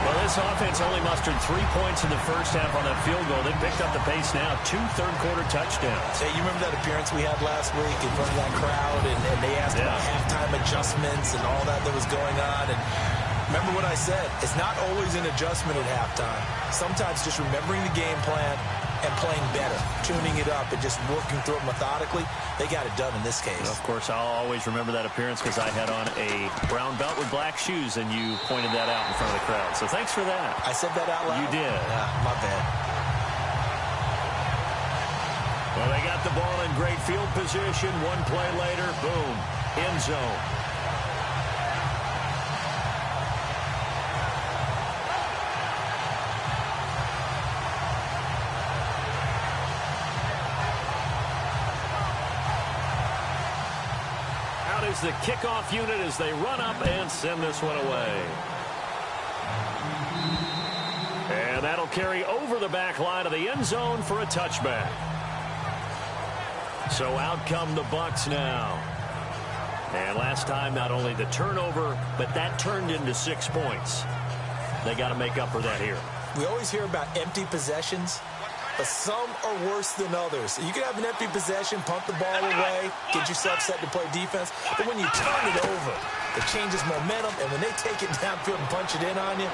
Well, this offense only mustered 3 points in the first half on that field goal. They picked up the pace now. 2 third-quarter touchdowns. Hey, you remember that appearance we had last week in front of that crowd, and they asked about halftime adjustments and all that was going on. And remember what I said. It's not always an adjustment at halftime. Sometimes just remembering the game plan and playing better, tuning it up, and just working through it methodically. They got it done in this case. And of course, I'll always remember that appearance because I had on a brown belt with black shoes, and you pointed that out in front of the crowd. So thanks for that. I said that out loud? You did. Yeah, my bad. Well, they got the ball in great field position. One play later, boom, end zone. Is the kickoff unit as they run up and send this one away. And that'll carry over the back line of the end zone for a touchback. So out come the Bucs now. And last time, not only the turnover, but that turned into 6 points. They got to make up for that here. We always hear about empty possessions, but some are worse than others. You can have an empty possession, pump the ball away, get yourself set to play defense, but when you turn it over, it changes momentum, and when they take it downfield and punch it in on you,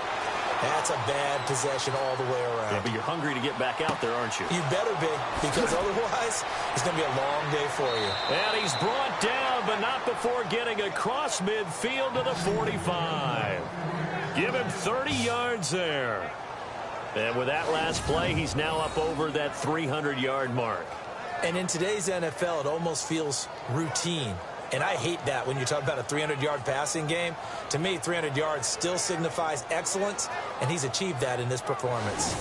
that's a bad possession all the way around. Yeah, but you're hungry to get back out there, aren't you? You better be, because otherwise, it's going to be a long day for you. And he's brought down, but not before getting across midfield to the 45. Give him 30 yards there. And with that last play, he's now up over that 300-yard mark. And in today's NFL, it almost feels routine. And I hate that when you talk about a 300-yard passing game. To me, 300 yards still signifies excellence, and he's achieved that in this performance.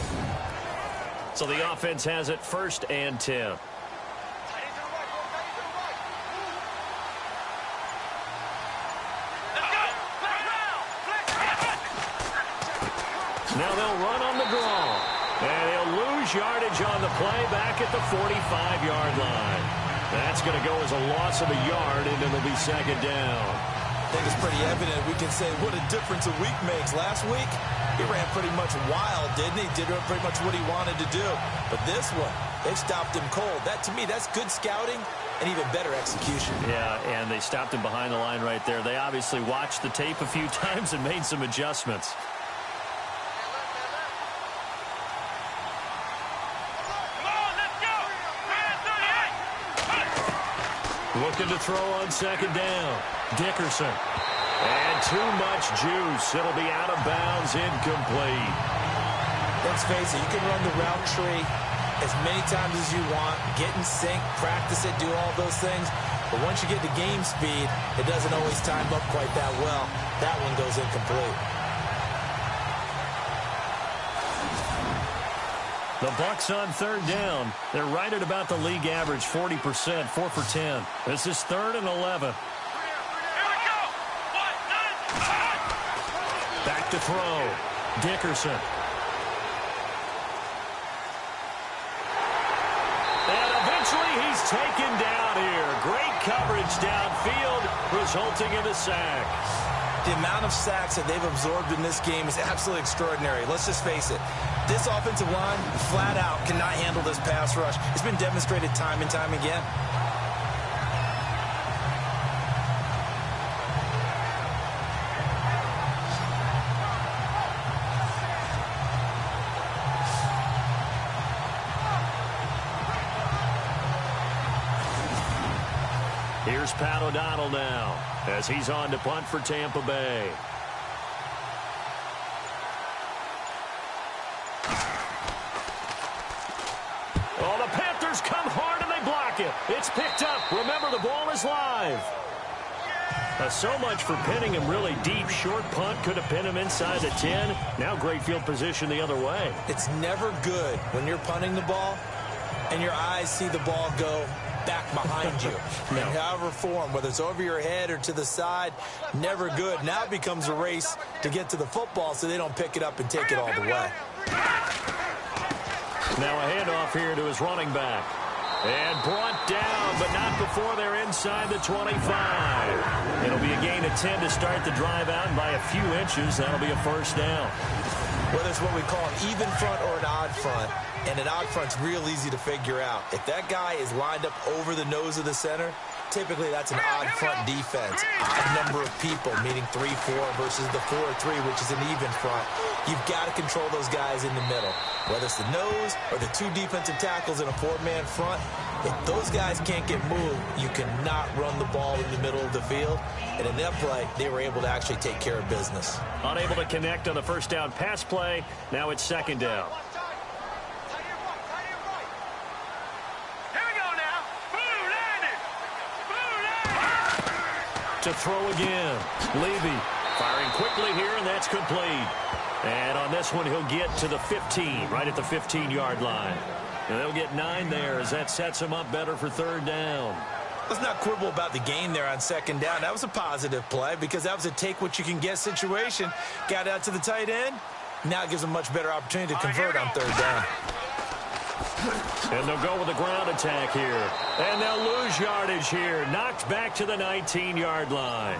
So the offense has it 1st and 10. Now they'll run on the draw. And they'll lose yardage on the play back at the 45-yard line. That's going to go as a loss of a yard, and it'll be 2nd down. I think it's pretty evident. We can say what a difference a week makes. Last week, he ran pretty much wild, didn't he? Did pretty much what he wanted to do. But this one, they stopped him cold. That, to me, that's good scouting and even better execution. Yeah, and they stopped him behind the line right there. They obviously watched the tape a few times and made some adjustments. Looking to throw on 2nd down. Dickerson. And too much juice. It'll be out of bounds, incomplete. Let's face it, you can run the route tree as many times as you want, get in sync, practice it, do all those things. But once you get to game speed, it doesn't always time up quite that well. That one goes incomplete. The Bucs on 3rd down. They're right at about the league average, 40%, 4 for 10. This is 3rd and 11. Back to throw. Dickerson. And eventually he's taken down here. Great coverage downfield, resulting in a sack. The amount of sacks that they've absorbed in this game is absolutely extraordinary. Let's just face it. This offensive line, flat out, cannot handle this pass rush. It's been demonstrated time and time again. Here's Pat O'Donnell now as he's on to punt for Tampa Bay. Oh, the Panthers come hard and they block it. It's picked up. Remember, the ball is live. So much for pinning him really deep. Short punt could have pinned him inside the 10. Now great field position the other way. It's never good when you're punting the ball and your eyes see the ball go back behind you. No. In however form, whether it's over your head or to the side, never good. Now it becomes a race to get to the football so they don't pick it up and take it all the way. Now a handoff here to his running back. And brought down, but not before they're inside the 25. It'll be a gain of 10 to start the drive out, and by a few inches, that'll be a 1st down. Whether it's what we call an even front or an odd front, and an odd front's real easy to figure out. If that guy is lined up over the nose of the center, typically that's an odd front defense. Odd number of people, meaning 3-4 versus the 4-3, which is an even front. You've got to control those guys in the middle. Whether it's the nose or the 2 defensive tackles in a 4-man front, if those guys can't get moved, you cannot run the ball in the middle of the field. And in that play, they were able to actually take care of business. Unable to connect on the 1st down pass play. Now it's 2nd down. To throw again. Levy firing quickly here, and that's complete. And on this one, he'll get to the 15, right at the 15-yard line. And they'll get 9 there as that sets him up better for 3rd down. Let's not quibble about the gain there on 2nd down. That was a positive play because that was a take-what-you-can-get situation. Got out to the tight end. Now it gives them a much better opportunity to convert on 3rd down. And they'll go with a ground attack here. And they'll lose yardage here. Knocked back to the 19-yard line.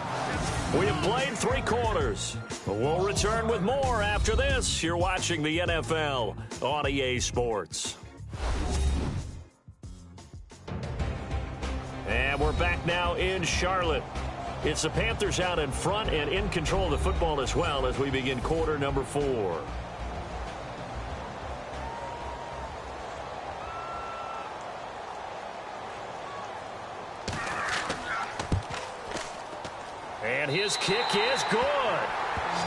We have played 3 quarters. We'll return with more after this. You're watching the NFL on EA Sports. And we're back now in Charlotte. It's the Panthers out in front and in control of the football as well as we begin quarter number 4. And his kick is good.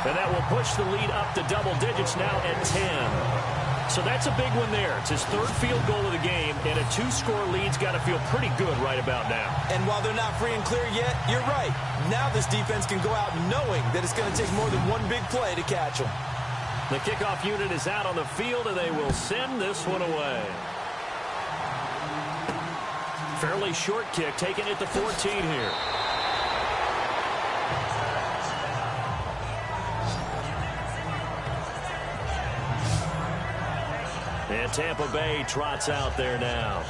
And that will push the lead up to double digits now at 10. So that's a big one there. It's his third field goal of the game, and a 2-score lead's got to feel pretty good right about now. And while they're not free and clear yet, you're right. Now this defense can go out knowing that it's going to take more than one big play to catch them. The kickoff unit is out on the field, and they will send this one away. Fairly short kick, taking it to 14 here. And Tampa Bay trots out there now.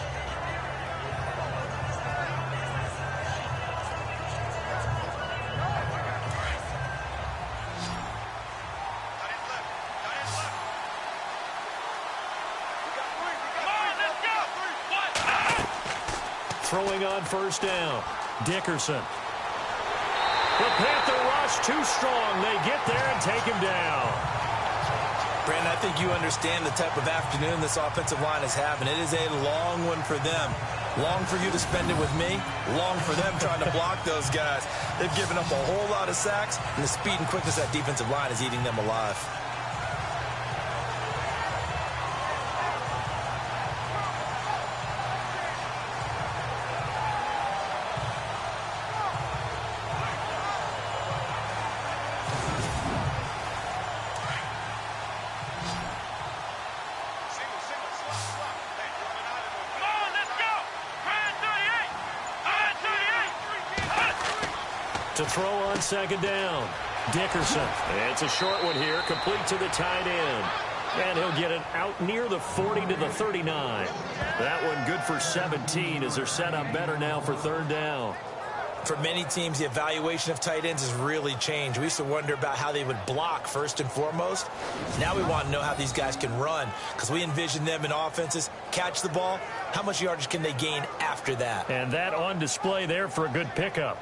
Throwing on first down. Dickerson. The Panther rush too strong. They get there and take him down. Brandon, I think you understand the type of afternoon this offensive line is having. It is a long one for them. Long for you to spend it with me. Long for them trying to block those guys. They've given up a whole lot of sacks, and the speed and quickness of that defensive line is eating them alive. To throw on second down. Dickerson. It's a short one here, complete to the tight end. And he'll get it out near the 40 to the 39. That one good for 17 as they're set up better now for third down. For many teams, the evaluation of tight ends has really changed. We used to wonder about how they would block first and foremost. Now we want to know how these guys can run because we envision them in offenses, catch the ball. How much yardage can they gain after that? And that on display there for a good pickup.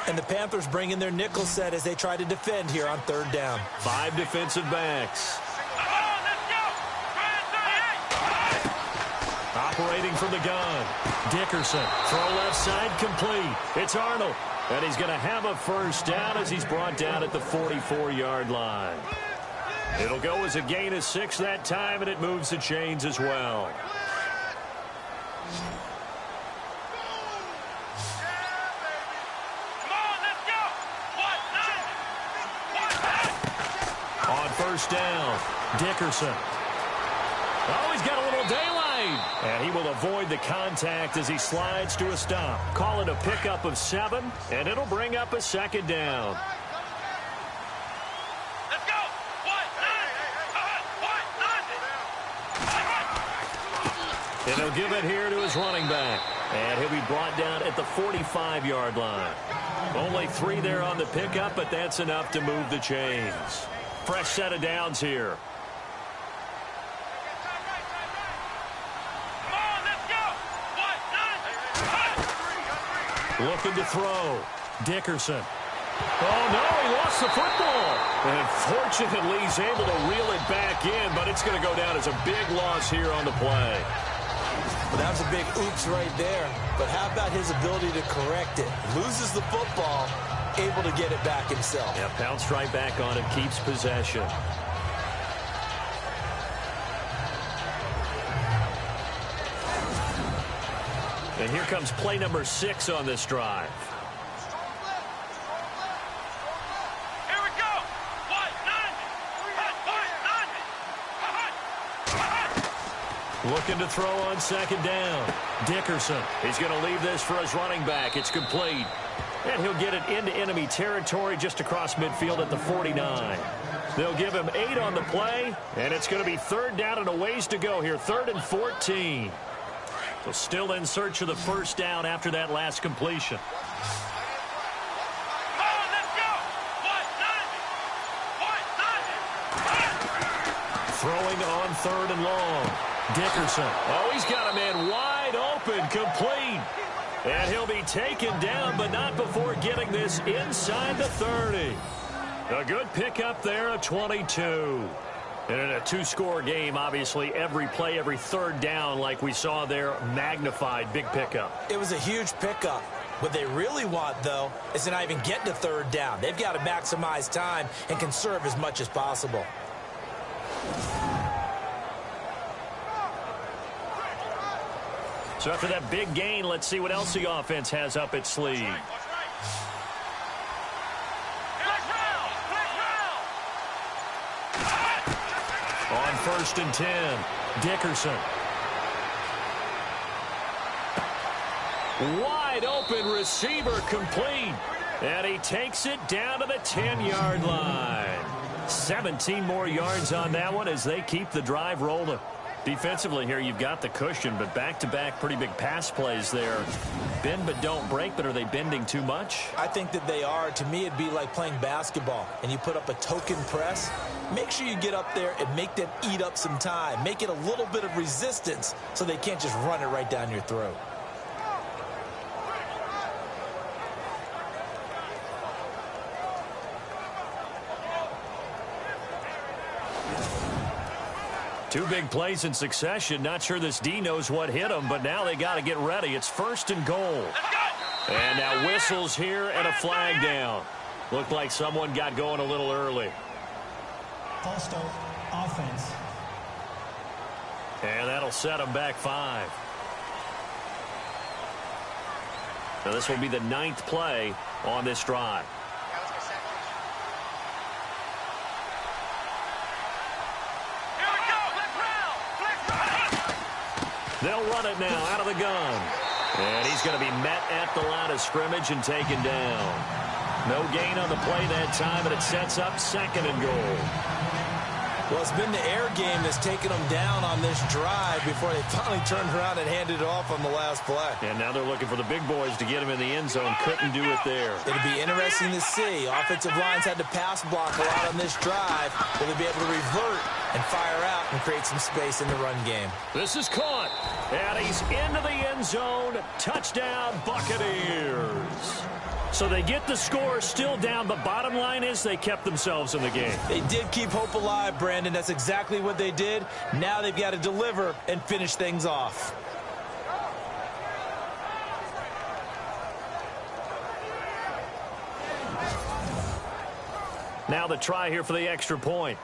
And the Panthers bring in their nickel set as they try to defend here on third down. 5 defensive backs. Operating from the gun. Dickerson. Throw left side complete. It's Arnold. And he's going to have a first down as he's brought down at the 44-yard line. It'll go as a gain of 6 that time, and it moves the chains as well. First down. Dickerson. Oh, he's got a little daylight. And he will avoid the contact as he slides to a stop. Call it a pickup of 7, and it'll bring up a second down. Let's go. And he'll give it here to his running back. And he'll be brought down at the 45-yard line. Only 3 there on the pickup, but that's enough to move the chains. Fresh set of downs here. Looking to throw. Dickerson. Oh, no, he lost the football. And fortunately, he's able to reel it back in, but it's going to go down as a big loss here on the play. Well, that was a big oops right there. But how about his ability to correct it? Loses the football, able to get it back himself. Yeah, pounced right back on it, keeps possession. And here comes play number 6 on this drive. Here we go. Looking to throw on second down. Dickerson. He's going to leave this for his running back. It's complete. And he'll get it into enemy territory just across midfield at the 49. They'll give him 8 on the play, and it's going to be third down and a ways to go here. 3rd and 14. So still in search of the first down after that last completion. Throwing on 3rd and long. Dickerson. Oh, he's got a man wide open, complete. And he'll be taken down, but not before getting this inside the 30. A good pickup there, a 22. And in a 2-score game, obviously, every play, every third down, like we saw there, magnified, big pickup. It was a huge pickup. What they really want, though, is to not even get to third down. They've got to maximize time and conserve as much as possible. So after that big gain, let's see what else the offense has up its sleeve. On 1st and 10, Dickerson. Wide open receiver complete. And he takes it down to the 10-yard line. 17 more yards on that one as they keep the drive rolling. Defensively here, you've got the cushion, but back-to-back pretty big pass plays there. Bend but don't break, but are they bending too much? I think that they are. To me, it'd be like playing basketball, and you put up a token press. Make sure you get up there and make them eat up some time. Make it a little bit of resistance so they can't just run it right down your throat. Two big plays in succession. Not sure this D knows what hit them, but now they got to get ready. It's 1st and goal. And now whistles here and a flag down. Looked like someone got going a little early. False start, offense. And that'll set them back 5. Now this will be the 9th play on this drive. They'll run it now out of the gun. And he's going to be met at the line of scrimmage and taken down. No gain on the play that time, and it sets up 2nd and goal. Well, it's been the air game that's taken them down on this drive before they finally turned around and handed it off on the last play. And now they're looking for the big boys to get him in the end zone. Couldn't do it there. It'll be interesting to see. Offensive lines had to pass block a lot on this drive. Will they be able to revert and fire out and create some space in the run game? This is caught. And he's into the end zone. Touchdown, Buccaneers. So they get the score still down, but bottom line is they kept themselves in the game. They did keep hope alive, Brandon. That's exactly what they did. Now they've got to deliver and finish things off. Now the try here for the extra point.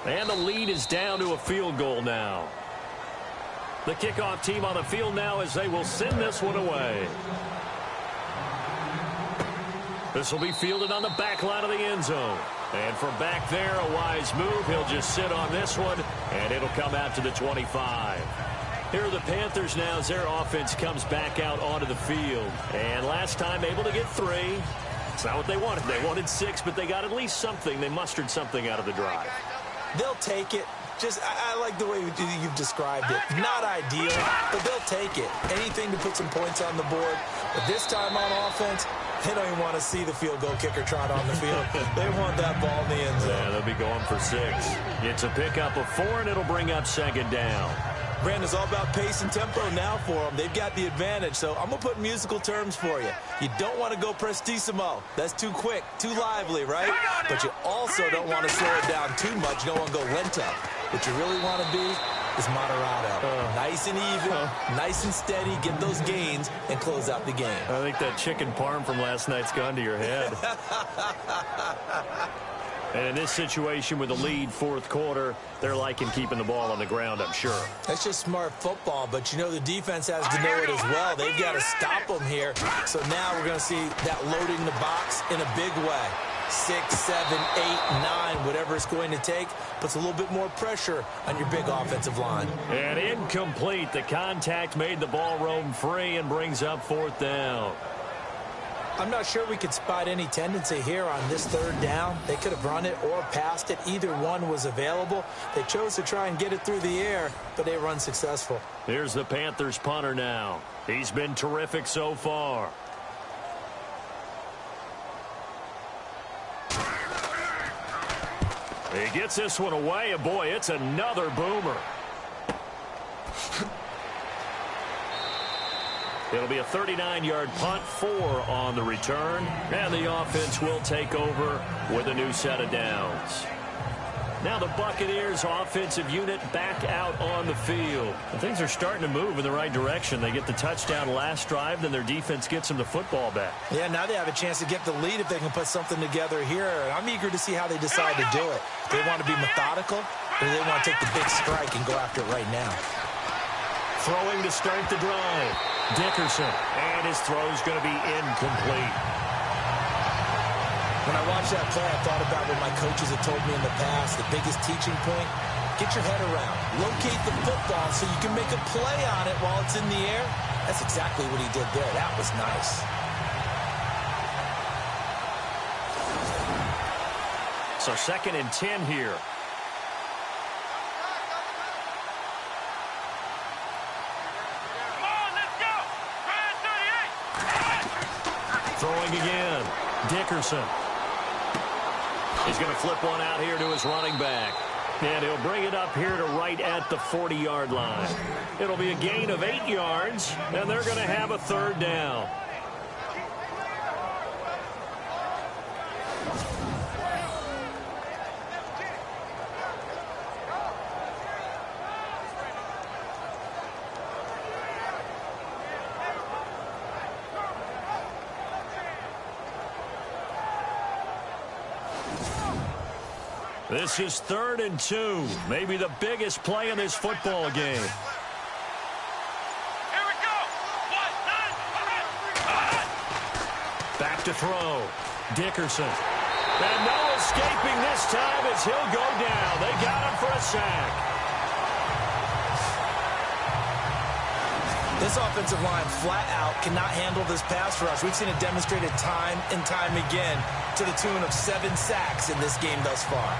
And the lead is down to a field goal now. The kickoff team on the field now as they will send this one away. This will be fielded on the back line of the end zone. And from back there, a wise move. He'll just sit on this one, and it'll come out to the 25. Here are the Panthers now as their offense comes back out onto the field. And last time able to get 3. It's not what they wanted. They wanted 6, but they got at least something. They mustered something out of the drive. They'll take it. I like the way you've described it. Not ideal, but they'll take it. Anything to put some points on the board. But this time on offense, they don't even want to see the field goal kicker trot on the field. They want that ball in the end zone. Yeah, they'll be going for 6. It's a pickup of 4, and it'll bring up 2nd down. Brandon, it's all about pace and tempo now for them. They've got the advantage, so I'm going to put musical terms for you. You don't want to go prestissimo. That's too quick, too lively, right? But you also don't want to slow it down too much. You don't want to go lento. What you really want to be is moderato. Nice and even, nice and steady, get those gains, and close out the game. I think that chicken parm from last night's gone to your head. And in this situation with the lead, 4th quarter, they're liking keeping the ball on the ground, I'm sure. That's just smart football, but you know the defense has to know it as well. They've got to stop them here. So now we're going to see that loading the box in a big way. 6, 7, 8, 9, whatever it's going to take, puts a little bit more pressure on your big offensive line. And incomplete. The contact made the ball roam free and brings up 4th down. I'm not sure we could spot any tendency here on this 3rd down. They could have run it or passed it. Either one was available. They chose to try and get it through the air, but they were unsuccessful. Here's the Panthers punter now. He's been terrific so far. He gets this one away, and boy, it's another boomer. It'll be a 39-yard punt, 4 on the return, and the offense will take over with a new set of downs. Now the Buccaneers offensive unit back out on the field. And things are starting to move in the right direction. They get the touchdown last drive, then their defense gets them the football back. Yeah, now they have a chance to get the lead if they can put something together here. I'm eager to see how they decide to do it. Do they want to be methodical, or do they want to take the big strike and go after it right now? Throwing to start the drive. Dickerson. And his throw's going to be incomplete. When I watched that play, I thought about what my coaches had told me in the past. The biggest teaching point, get your head around. Locate the football so you can make a play on it while it's in the air. That's exactly what he did there. That was nice. So 2nd and 10 here. Come on, let's go. Ryan 38. Throwing again. Dickerson. He's going to flip one out here to his running back. And he'll bring it up here to right at the 40-yard line. It'll be a gain of 8 yards, and they're going to have a 3rd down. This is 3rd and 2. Maybe the biggest play in this football game. Here we go. Back to throw. Dickerson. And no escaping this time as he'll go down. They got him for a sack. This offensive line flat out cannot handle this pass rush. We've seen it demonstrated time and time again to the tune of 7 sacks in this game thus far.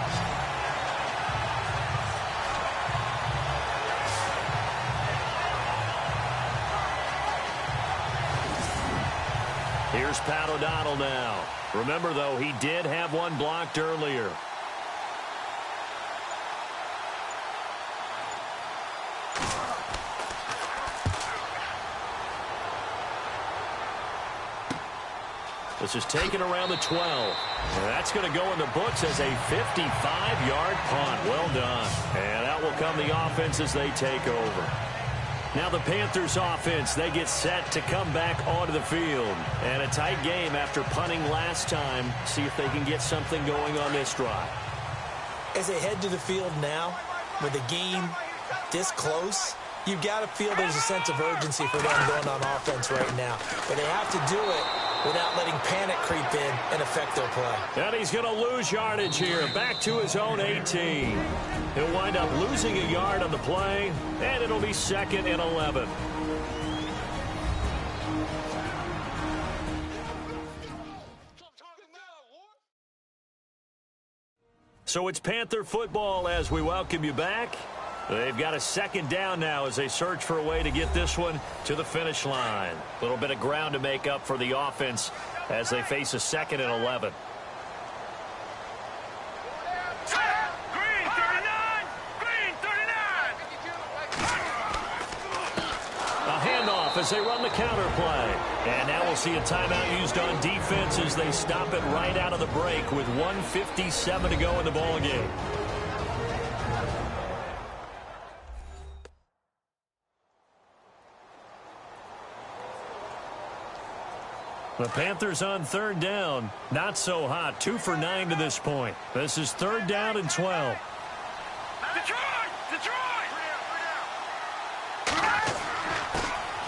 Here's Pat O'Donnell now. Remember, though, he did have one blocked earlier. This is taken around the 12. And that's going to go in the books as a 55-yard punt. Well done. And that will come the offense as they take over. Now the Panthers offense, they get set to come back onto the field. And a tight game after punting last time. See if they can get something going on this drive. As they head to the field now, with the game this close, you've got to feel there's a sense of urgency for them going on offense right now. But they have to do it without letting panic creep in and affect their play. And he's going to lose yardage here, back to his own 18. He'll wind up losing a yard on the play, and it'll be 2nd and 11. So it's Panther football as we welcome you back. They've got a 2nd down now as they search for a way to get this one to the finish line. A little bit of ground to make up for the offense as they face a 2nd and 11. Green 39. Green 39. A handoff as they run the counter play. And now we'll see a timeout used on defense as they stop it right out of the break with 1:57 to go in the ball game. The Panthers on 3rd down. Not so hot. 2 for 9 to this point. This is 3rd down and 12. Detroit. Detroit.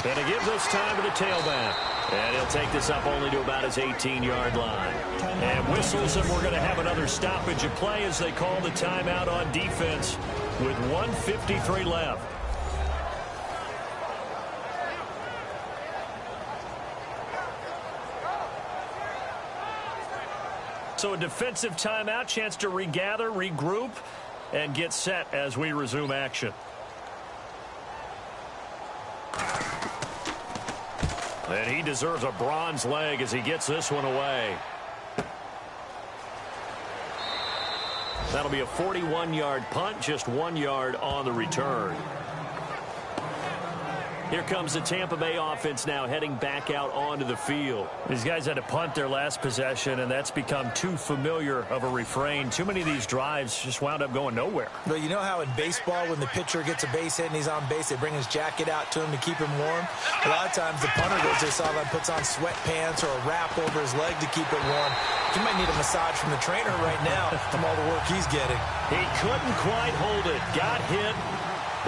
And it gives us time to the tailback. And he'll take this up only to about his 18-yard line. And whistles, and we're going to have another stoppage of play as they call the timeout on defense with 1:53 left. So a defensive timeout, chance to regather, regroup, and get set as we resume action. And he deserves a bronze leg as he gets this one away. That'll be a 41-yard punt, just 1 yard on the return. Here comes the Tampa Bay offense now heading back out onto the field. These guys had to punt their last possession, and that's become too familiar of a refrain. Too many of these drives just wound up going nowhere. But you know how in baseball, when the pitcher gets a base hit and he's on base, they bring his jacket out to him to keep him warm? A lot of times the punter goes to the sideline, puts on sweatpants or a wrap over his leg to keep it warm. He might need a massage from the trainer right now from all the work he's getting. He couldn't quite hold it. Got hit.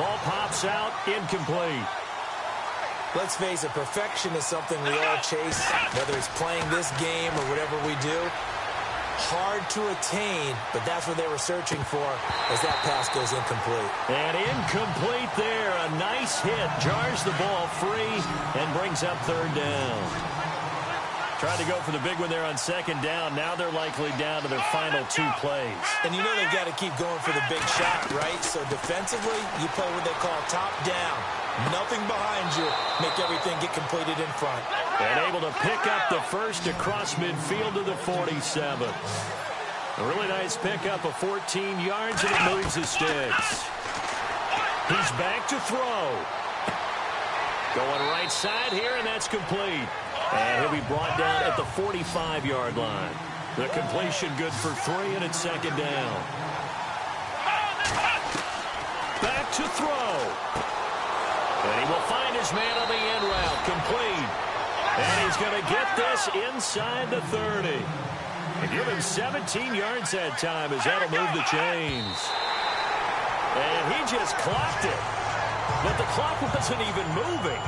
Ball pops out. Incomplete. Let's face it, perfection is something we all chase, whether it's playing this game or whatever we do. Hard to attain, but that's what they were searching for as that pass goes incomplete. And incomplete there. A nice hit. Jars the ball free and brings up third down. Tried to go for the big one there on second down. Now they're likely down to their final 2 plays. And you know they've got to keep going for the big shot, right? So defensively, you play what they call top down. Nothing behind you. Make everything get completed in front. And able to pick up the first across midfield to the 47. A really nice pickup of 14 yards, and it moves the sticks. He's back to throw. Going right side here, and that's complete. And he'll be brought down at the 45-yard line. The completion good for 3, and it's second down. Back to throw. And he will find his man on the end route. Complete. And he's going to get this inside the 30. And give him 17 yards that time as that'll move the chains. And he just clocked it. But the clock wasn't even moving.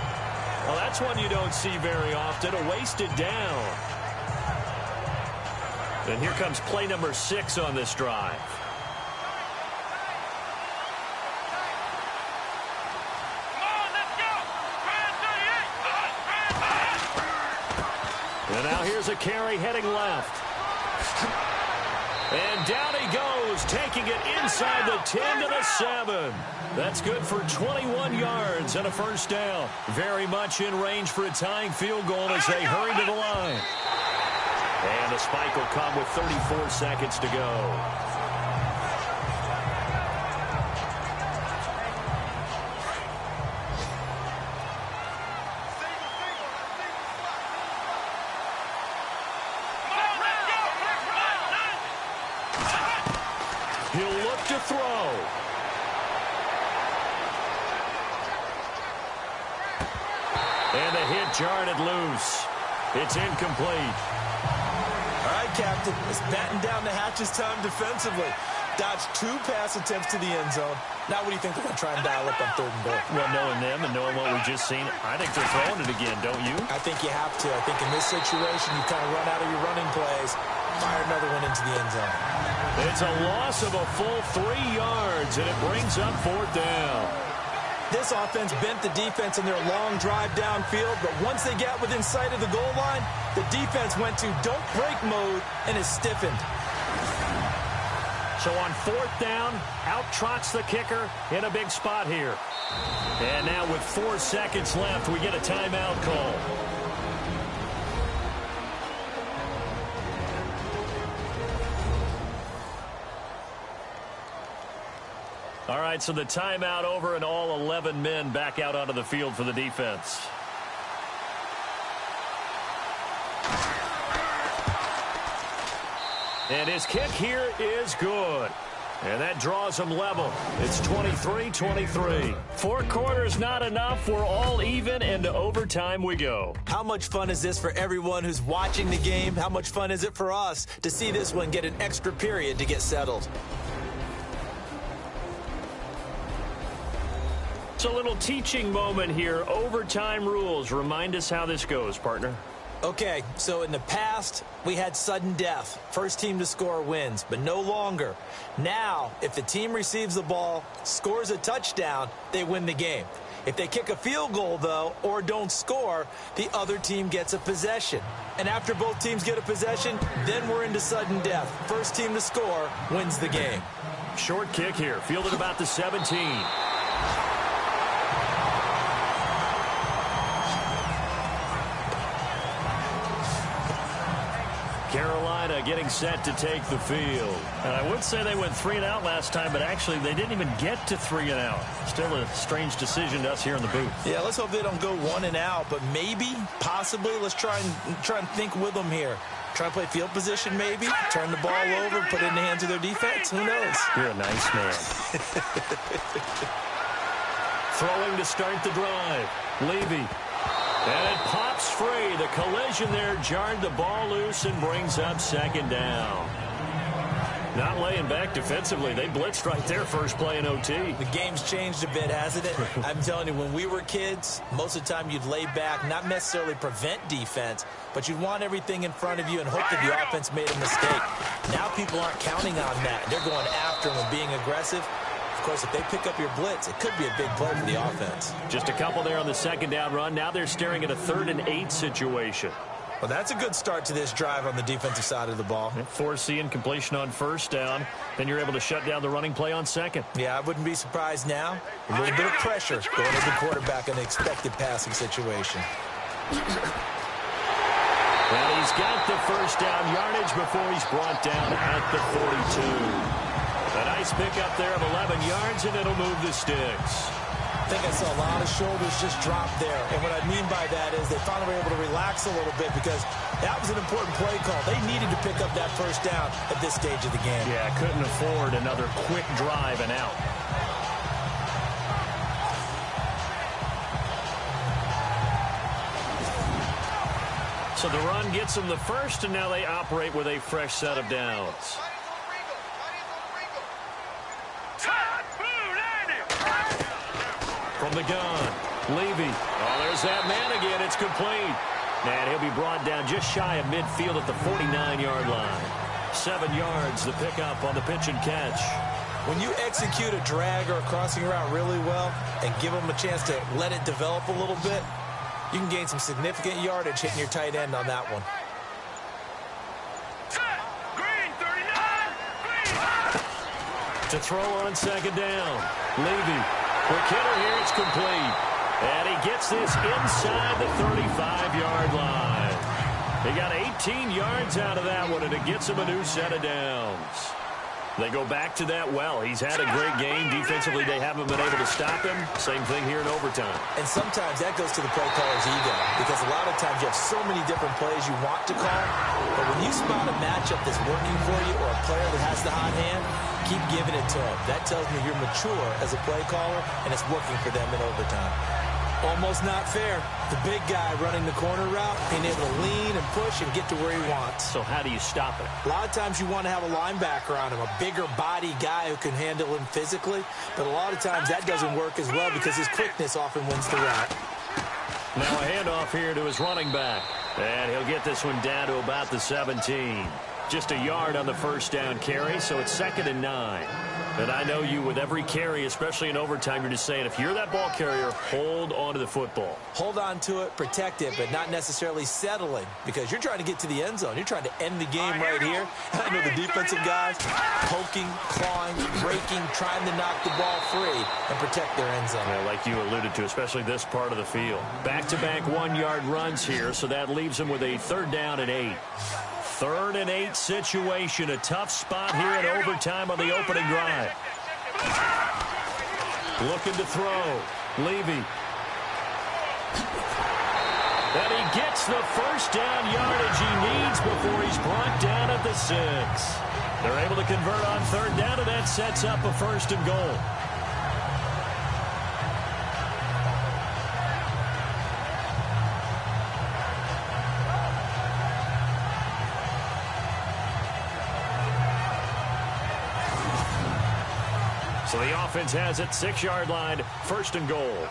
Well, that's one you don't see very often. A wasted down. And here comes play number 6 on this drive. And now here's a carry heading left. And down he goes, taking it inside the 10 to the 7. That's good for 21 yards and a first down. Very much in range for a tying field goal as they hurry to the line. And the spike will come with 34 seconds to go. He'll look to throw. And the hit jarred it loose. It's incomplete. All right, Captain. It's batten down the hatches time defensively. Dodged 2 pass attempts to the end zone. Now what do you think they're going to try and dial up on 3rd and goal? Well, knowing them and knowing what we've just seen, I think they're throwing it again, don't you? I think you have to. I think in this situation, you kind of run out of your running plays, fire another one into the end zone. It's a loss of a full 3 yards, and it brings up 4th down. This offense bent the defense in their long drive downfield, but once they got within sight of the goal line, the defense went to don't break mode and is stiffened. So on 4th down, out trots the kicker in a big spot here. And now with 4 seconds left, we get a timeout call. All right, so the timeout over and all 11 men back out onto the field for the defense. And his kick here is good. And that draws them level. It's 23-23. 4 quarters not enough. We're all even, and to overtime we go. How much fun is this for everyone who's watching the game? How much fun is it for us to see this one get an extra period to get settled? It's a little teaching moment here. Overtime rules. Remind us how this goes, partner. Okay, so in the past, we had sudden death. First team to score wins, but no longer. Now, if the team receives the ball, scores a touchdown, they win the game. If they kick a field goal, though, or don't score, the other team gets a possession. And after both teams get a possession, then we're into sudden death. First team to score wins the game. Short kick here, fielded about the 17. Carolina getting set to take the field. And I would say they went 3 and out last time, but actually they didn't even get to 3 and out. Still a strange decision to us here in the booth. Yeah, let's hope they don't go 1 and out, but maybe, possibly, let's try and think with them here. Try and play field position maybe, turn the ball over, put it in the hands of their defense. Who knows? You're a nice man. Throwing to start the drive. Levy. And it pops free. The collision there jarred the ball loose and brings up second down. Not laying back defensively. They blitzed right there first play in OT. The game's changed a bit, hasn't it? I'm telling you, when we were kids, most of the time you'd lay back, not necessarily prevent defense, but you'd want everything in front of you and hope that the offense made a mistake. Now people aren't counting on that. They're going after them and being aggressive. Of course, if they pick up your blitz, it could be a big play for the offense. Just a couple there on the second down run. Now they're staring at a 3rd and 8 situation. Well, that's a good start to this drive on the defensive side of the ball. Foreseeing completion on first down. Then you're able to shut down the running play on second. Yeah, I wouldn't be surprised now. A little bit of pressure going to the quarterback in an expected passing situation. Well, he's got the first down yardage before he's brought down at the 42. A nice pickup there of 11 yards, and it'll move the sticks. I think I saw a lot of shoulders just drop there. And what I mean by that is they finally were able to relax a little bit because that was an important play call. They needed to pick up that first down at this stage of the game. Yeah, couldn't afford another quick drive and out. So the run gets them the first, and now they operate with a fresh set of downs. From the gun, Levy. Oh, there's that man again. It's complete. And he'll be brought down just shy of midfield at the 49-yard line. 7 yards, the pickup on the pitch and catch. When you execute a drag or a crossing route really well and give them a chance to let it develop a little bit, you can gain some significant yardage hitting your tight end on that one. Green, 39. To throw on second down, Levy. Quick hitter here, it's complete. And he gets this inside the 35-yard line. He got 18 yards out of that one, and it gets him a new set of downs. They go back to that well. He's had a great game. Defensively, they haven't been able to stop him. Same thing here in overtime. And sometimes that goes to the play caller's ego because a lot of times you have so many different plays you want to call, but when you spot a matchup that's working for you or a player that has the hot hand, keep giving it to him. That tells me you're mature as a play caller, and it's working for them in overtime. Almost not fair. The big guy running the corner route, being able to lean and push and get to where he wants. So how do you stop it? A lot of times you want to have a linebacker on him, a bigger body guy who can handle him physically, but a lot of times that doesn't work as well because his quickness often wins the route. Now a handoff here to his running back. And he'll get this one down to about the 17. Just a yard on the first down carry, so it's 2nd and 9. And I know you, with every carry, especially in overtime, you're just saying, if you're that ball carrier, hold on to the football. Hold on to it, protect it, but not necessarily settling because you're trying to get to the end zone. You're trying to end the game right here. I know the defensive guys poking, clawing, breaking, trying to knock the ball free and protect their end zone. Yeah, like you alluded to, especially this part of the field. Back-to-back 1-yard runs here, so that leaves them with a 3rd down and 8. 3rd and 8 situation. A tough spot here in overtime on the opening drive. Looking to throw. Levy. And he gets the first down yardage he needs before he's brought down at the 6. They're able to convert on 3rd down, and that sets up a 1st and goal. So the offense has it, 6-yard line, 1st and goal.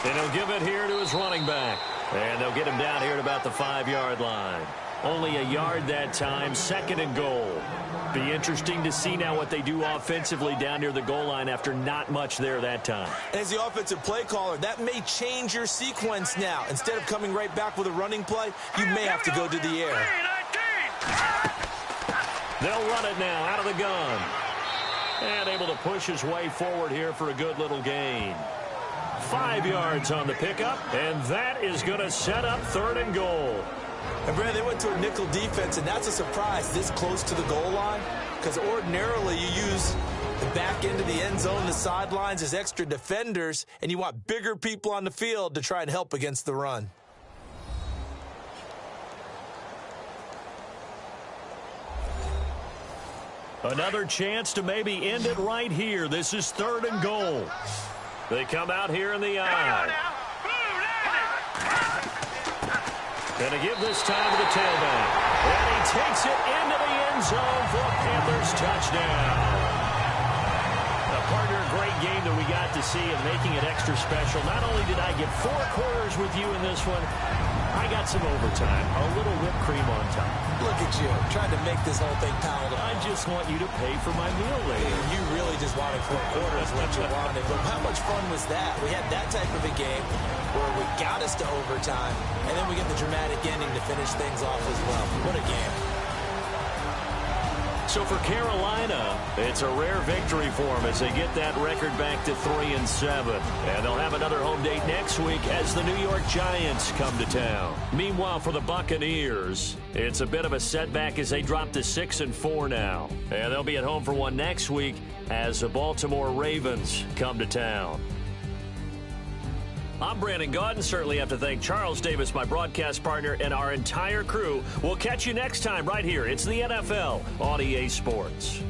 And he'll give it here to his running back. And they'll get him down here at about the 5-yard line. Only a yard that time, 2nd and goal. Be interesting to see now what they do offensively down near the goal line after not much there that time. As the offensive play caller, that may change your sequence now. Instead of coming right back with a running play, you may have to go to the air. They'll run it now out of the gun. And able to push his way forward here for a good little gain. 5 yards on the pickup, and that is going to set up 3rd and goal. And, Brad, they went to a nickel defense, and that's a surprise this close to the goal line, because ordinarily you use the back end of the end zone, the sidelines as extra defenders, and you want bigger people on the field to try and help against the run. Another chance to maybe end it right here. This is 3rd and goal. They come out here in the eye. Going to give this time to the tailback. And he takes it into the end zone for a Panthers touchdown. Partner, great game that we got to see and making it extra special. Not only did I get 4 quarters with you in this one, I got some overtime, a little whipped cream on top. Look at you, trying to make this whole thing palatable. I just want you to pay for my meal later. You really just wanted 4 quarters what you wanted. But how much fun was that? We had that type of a game where we got us to overtime, and then we get the dramatic ending to finish things off as well. What a game. So for Carolina, it's a rare victory for them as they get that record back to 3-7. And they'll have another home date next week as the New York Giants come to town. Meanwhile, for the Buccaneers, it's a bit of a setback as they drop to 6-4 now. And they'll be at home for one next week as the Baltimore Ravens come to town. I'm Brandon Gaudin. Certainly have to thank Charles Davis, my broadcast partner, and our entire crew. We'll catch you next time right here. It's the NFL on EA Sports.